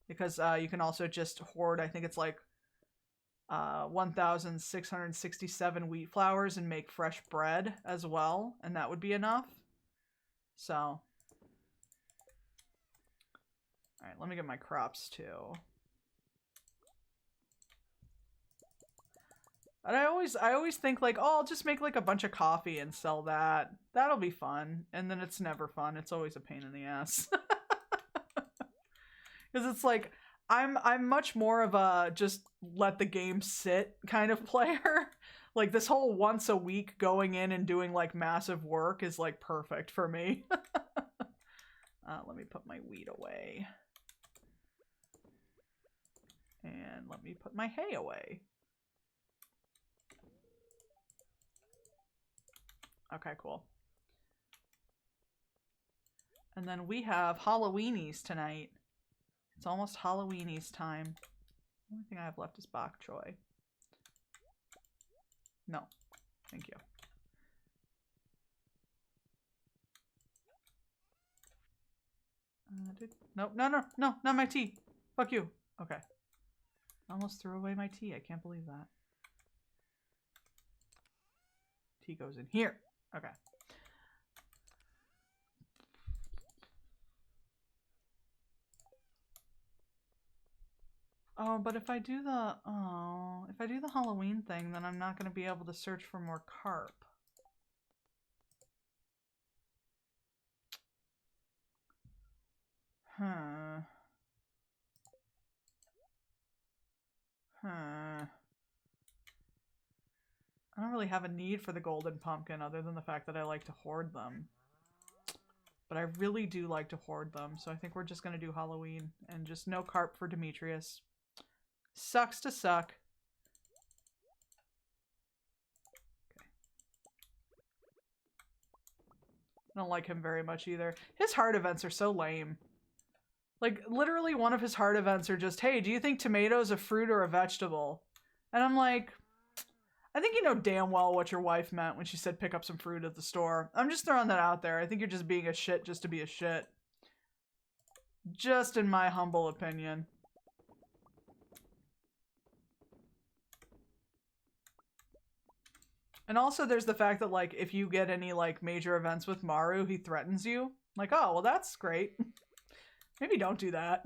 because you can also just hoard, I think it's like 1,667 wheat flours and make fresh bread as well, and that would be enough. So, all right, let me get my crops too. And I always think like, oh, I'll just make like a bunch of coffee and sell that. That'll be fun. And then it's never fun. It's always a pain in the ass. Because it's like, I'm much more of a just let the game sit kind of player. Like this whole once a week going in and doing like massive work is like perfect for me. Let me put my wheat away. And let me put my hay away. Okay, cool. And then we have Halloweenies tonight. It's almost Halloweenies time. The only thing I have left is bok choy. No. Thank you. Nope. No, no, no, not my tea. Fuck you. Okay. I almost threw away my tea. I can't believe that. Tea goes in here. Okay. Oh, but if I do the Halloween thing, then I'm not going to be able to search for more carp. Huh. I don't really have a need for the golden pumpkin other than the fact that I like to hoard them. But I really do like to hoard them, so I think we're just going to do Halloween and just no carp for Demetrius. Sucks to suck. Okay. I don't like him very much either. His heart events are so lame. Like, literally one of his heart events are just, hey, do you think tomato's a fruit or a vegetable? And I'm like, I think you know damn well what your wife meant when she said pick up some fruit at the store. I'm just throwing that out there. I think you're just being a shit just to be a shit. Just in my humble opinion. And also there's the fact that, like, if you get any, like, major events with Maru, he threatens you. Like, oh, well, that's great. Maybe don't do that.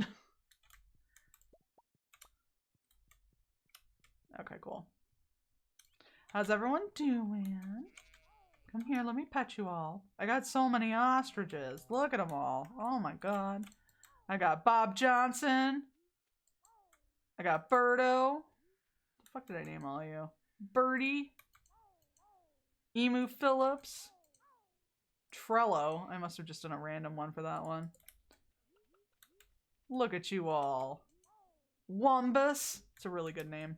Okay, cool. How's everyone doing? Come here, let me pet you all. I got so many ostriches. Look at them all. Oh my god. I got Bob Johnson. I got Birdo. The fuck did I name all of you? Birdie. Emu Phillips. Trello. I must have just done a random one for that one. Look at you all. Wombus. It's a really good name.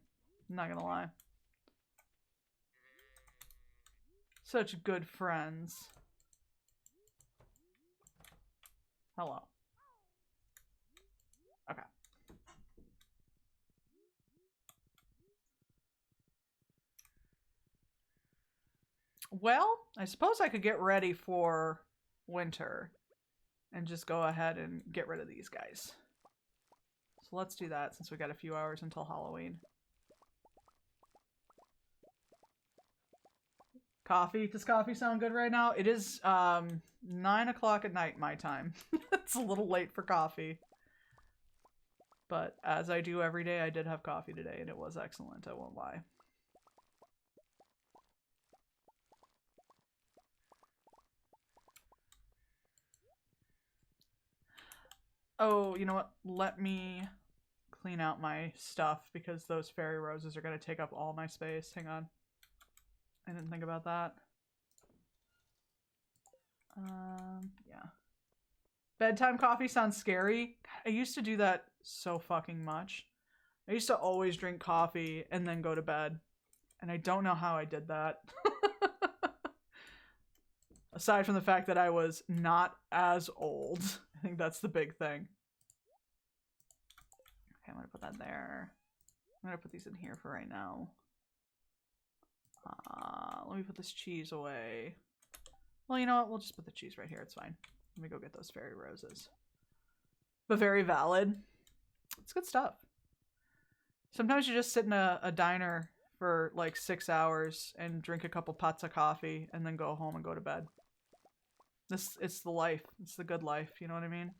I'm not gonna lie. Such good friends. Hello. Okay. Well, I suppose I could get ready for winter and just go ahead and get rid of these guys. So let's do that since we got a few hours until Halloween. Coffee. Does coffee sound good right now? It is 9 o'clock at night my time. It's a little late for coffee. But as I do every day, I did have coffee today and it was excellent, I won't lie. Oh, you know what? Let me clean out my stuff because those fairy roses are going to take up all my space. Hang on. I didn't think about that. Yeah. Bedtime coffee sounds scary. I used to do that so fucking much. I used to always drink coffee and then go to bed. And I don't know how I did that. Aside from the fact that I was not as old. I think that's the big thing. Okay, I'm gonna put that there. I'm gonna put these in here for right now. Let me put this cheese away. Well, you know what? We'll just put the cheese right here. It's fine. Let me go get those fairy roses. But very valid. It's good stuff. Sometimes you just sit in a diner for like 6 hours and drink a couple pots of coffee and then go home and go to bed. It's the life. It's the good life. You know what I mean?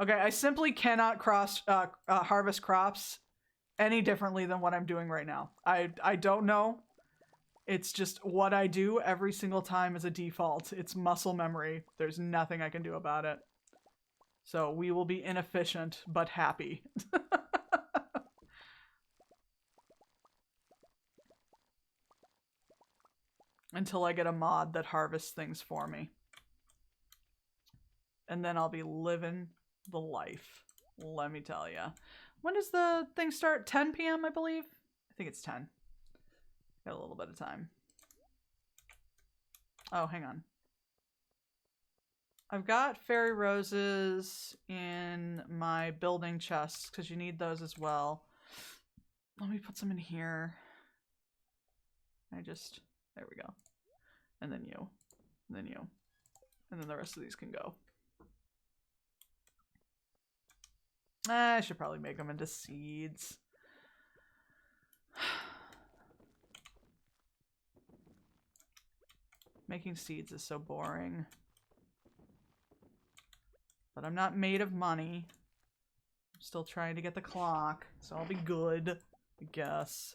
Okay, I simply cannot harvest crops any differently than what I'm doing right now. I don't know. It's just what I do every single time as a default. It's muscle memory. There's nothing I can do about it. So we will be inefficient, but happy. Until I get a mod that harvests things for me. And then I'll be living the life. Let me tell ya. When does the thing start? 10 p.m. I believe? I think it's 10. Got a little bit of time. Oh, hang on. I've got fairy roses in my building chests because you need those as well. Let me put some in here. There we go. And then you. And then you. And then the rest of these can go. I should probably make them into seeds. Making seeds is so boring. But I'm not made of money. I'm still trying to get the clock, so I'll be good, I guess.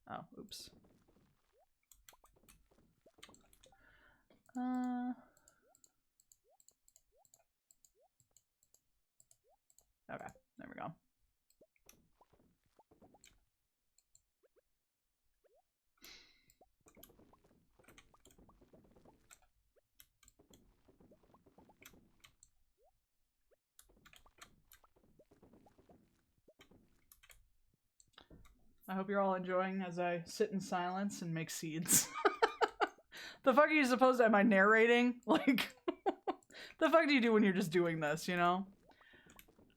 Oh, oops. Okay, there we go. I hope you're all enjoying as I sit in silence and make seeds. The fuck are you supposed to... Am I narrating? Like, the fuck do you do when you're just doing this, you know?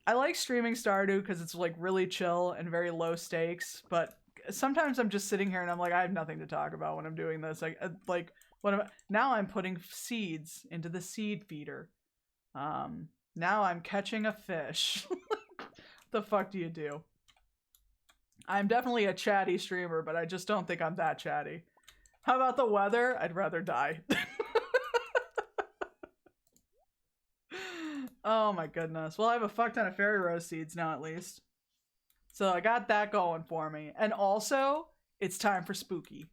I like streaming Stardew because it's like really chill and very low stakes, but sometimes I'm just sitting here and I'm like, I have nothing to talk about when I'm doing this. Now I'm putting seeds into the seed feeder. Now I'm catching a fish. The fuck do you do? I'm definitely a chatty streamer, but I just don't think I'm that chatty. How about the weather? I'd rather die. Oh my goodness. Well, I have a fuck ton of fairy rose seeds now at least. So I got that going for me. And also, it's time for spooky.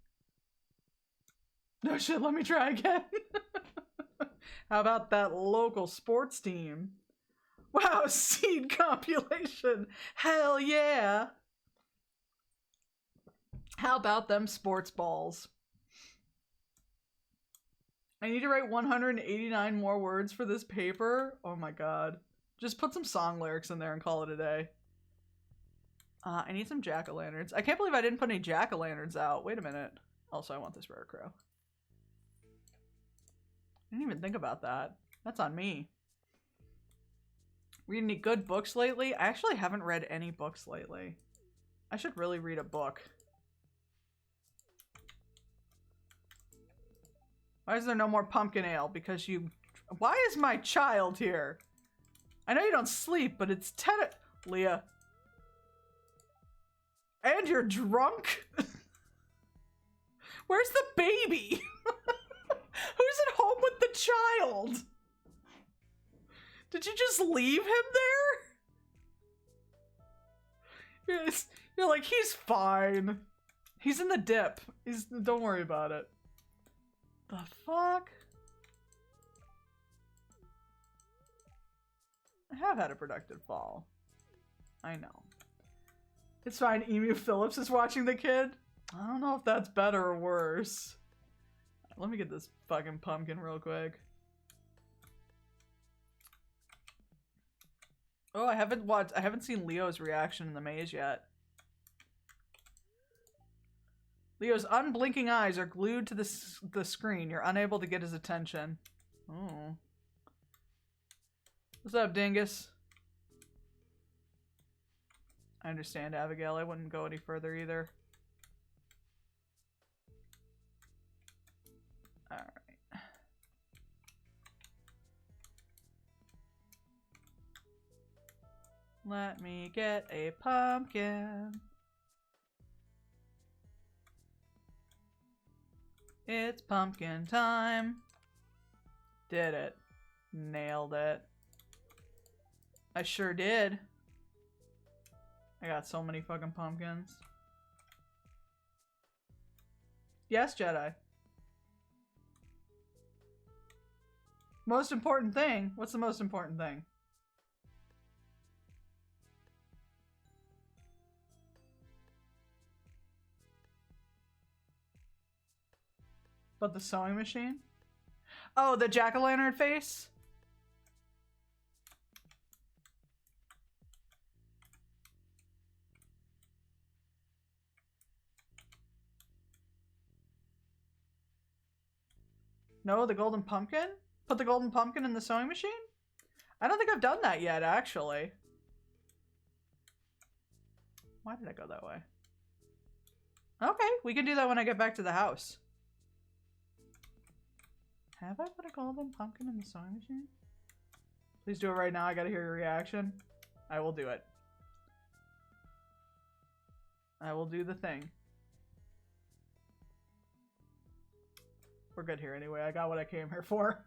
No shit, let me try again. How about that local sports team? Wow, seed compilation. Hell yeah. How about them sports balls? I need to write 189 more words for this paper. Oh my god. Just put some song lyrics in there and call it a day. I need some jack-o'-lanterns. I can't believe I didn't put any jack-o'-lanterns out. Wait a minute. Also, I want this rare crow. I didn't even think about that. That's on me. Read any good books lately? I actually haven't read any books lately. I should really read a book. Why is there no more pumpkin ale? Because you... Why is my child here? I know you don't sleep, but it's Leah. And you're drunk? Where's the baby? Who's at home with the child? Did you just leave him there? You're like, he's fine. He's in the dip. Don't worry about it. The fuck? I have had a productive fall. I know. It's fine. Emu Phillips is watching the kid. I don't know if that's better or worse. Let me get this fucking pumpkin real quick. Oh, I haven't seen Leo's reaction in the maze yet. Leo's unblinking eyes are glued to the screen. You're unable to get his attention. Oh. What's up, dingus? I understand, Abigail. I wouldn't go any further either. Alright. Let me get a pumpkin. It's pumpkin time. Did it. Nailed it. I sure did. I got so many fucking pumpkins. Yes, Jedi. Most important thing? What's the most important thing? But the sewing machine? Oh, the jack-o'-lantern face? No, the golden pumpkin? Put the golden pumpkin in the sewing machine? I don't think I've done that yet, actually. Why did I go that way? Okay, we can do that when I get back to the house. Have I put a golden pumpkin in the sewing machine? Please do it right now. I gotta hear your reaction. I will do it. I will do the thing. We're good here anyway. I got what I came here for.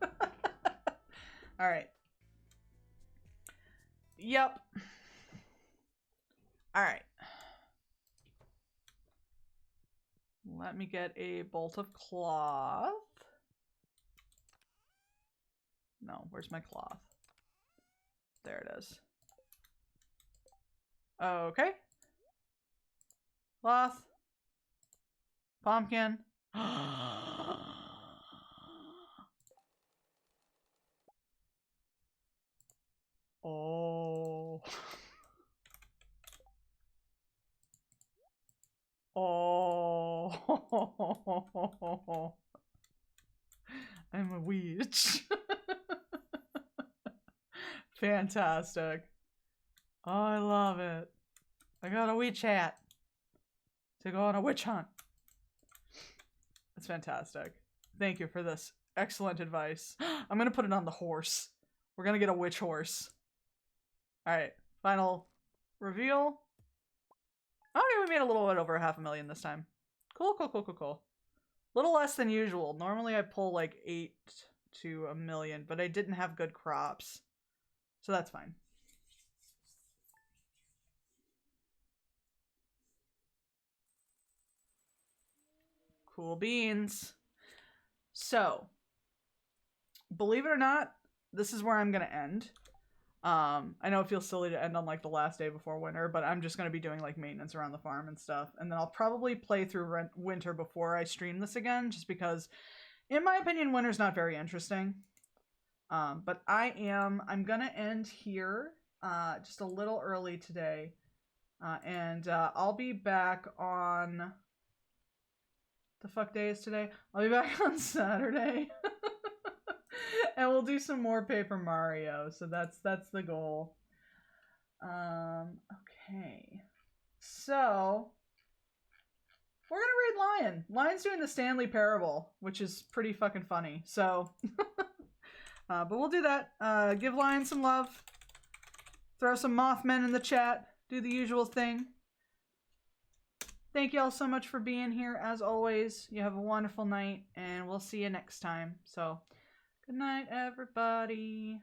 Alright. Yep. Alright. Let me get a bolt of cloth. No, where's my cloth? There it is. Okay. Cloth. Pumpkin. Oh. Oh. I'm a witch. Fantastic. Oh, I love it. I got a witch hat to go on a witch hunt. That's fantastic. Thank you for this excellent advice. I'm gonna put it on the horse. We're gonna get a witch horse. Alright, final reveal. Okay, we made a little bit over 500,000 this time. Cool, cool, cool, cool, cool. Little less than usual. Normally I pull like 8 to 1 million, but I didn't have good crops. So that's fine. Cool beans. So, believe it or not, this is where I'm going to end. I know it feels silly to end on like the last day before winter, but I'm just going to be doing like maintenance around the farm and stuff. And then I'll probably play through winter before I stream this again, just because, in my opinion, winter's not very interesting. But I'm going to end here just a little early today. And I'll be back on... The fuck day is today? I'll be back on Saturday. And we'll do some more Paper Mario. So that's the goal. Okay. So we're gonna read Lion. Lion's doing the Stanley Parable, which is pretty fucking funny. So but we'll do that. Give Lion some love. Throw some Mothmen in the chat. Do the usual thing. Thank you all so much for being here. As always, you have a wonderful night, and we'll see you next time. So, good night, everybody.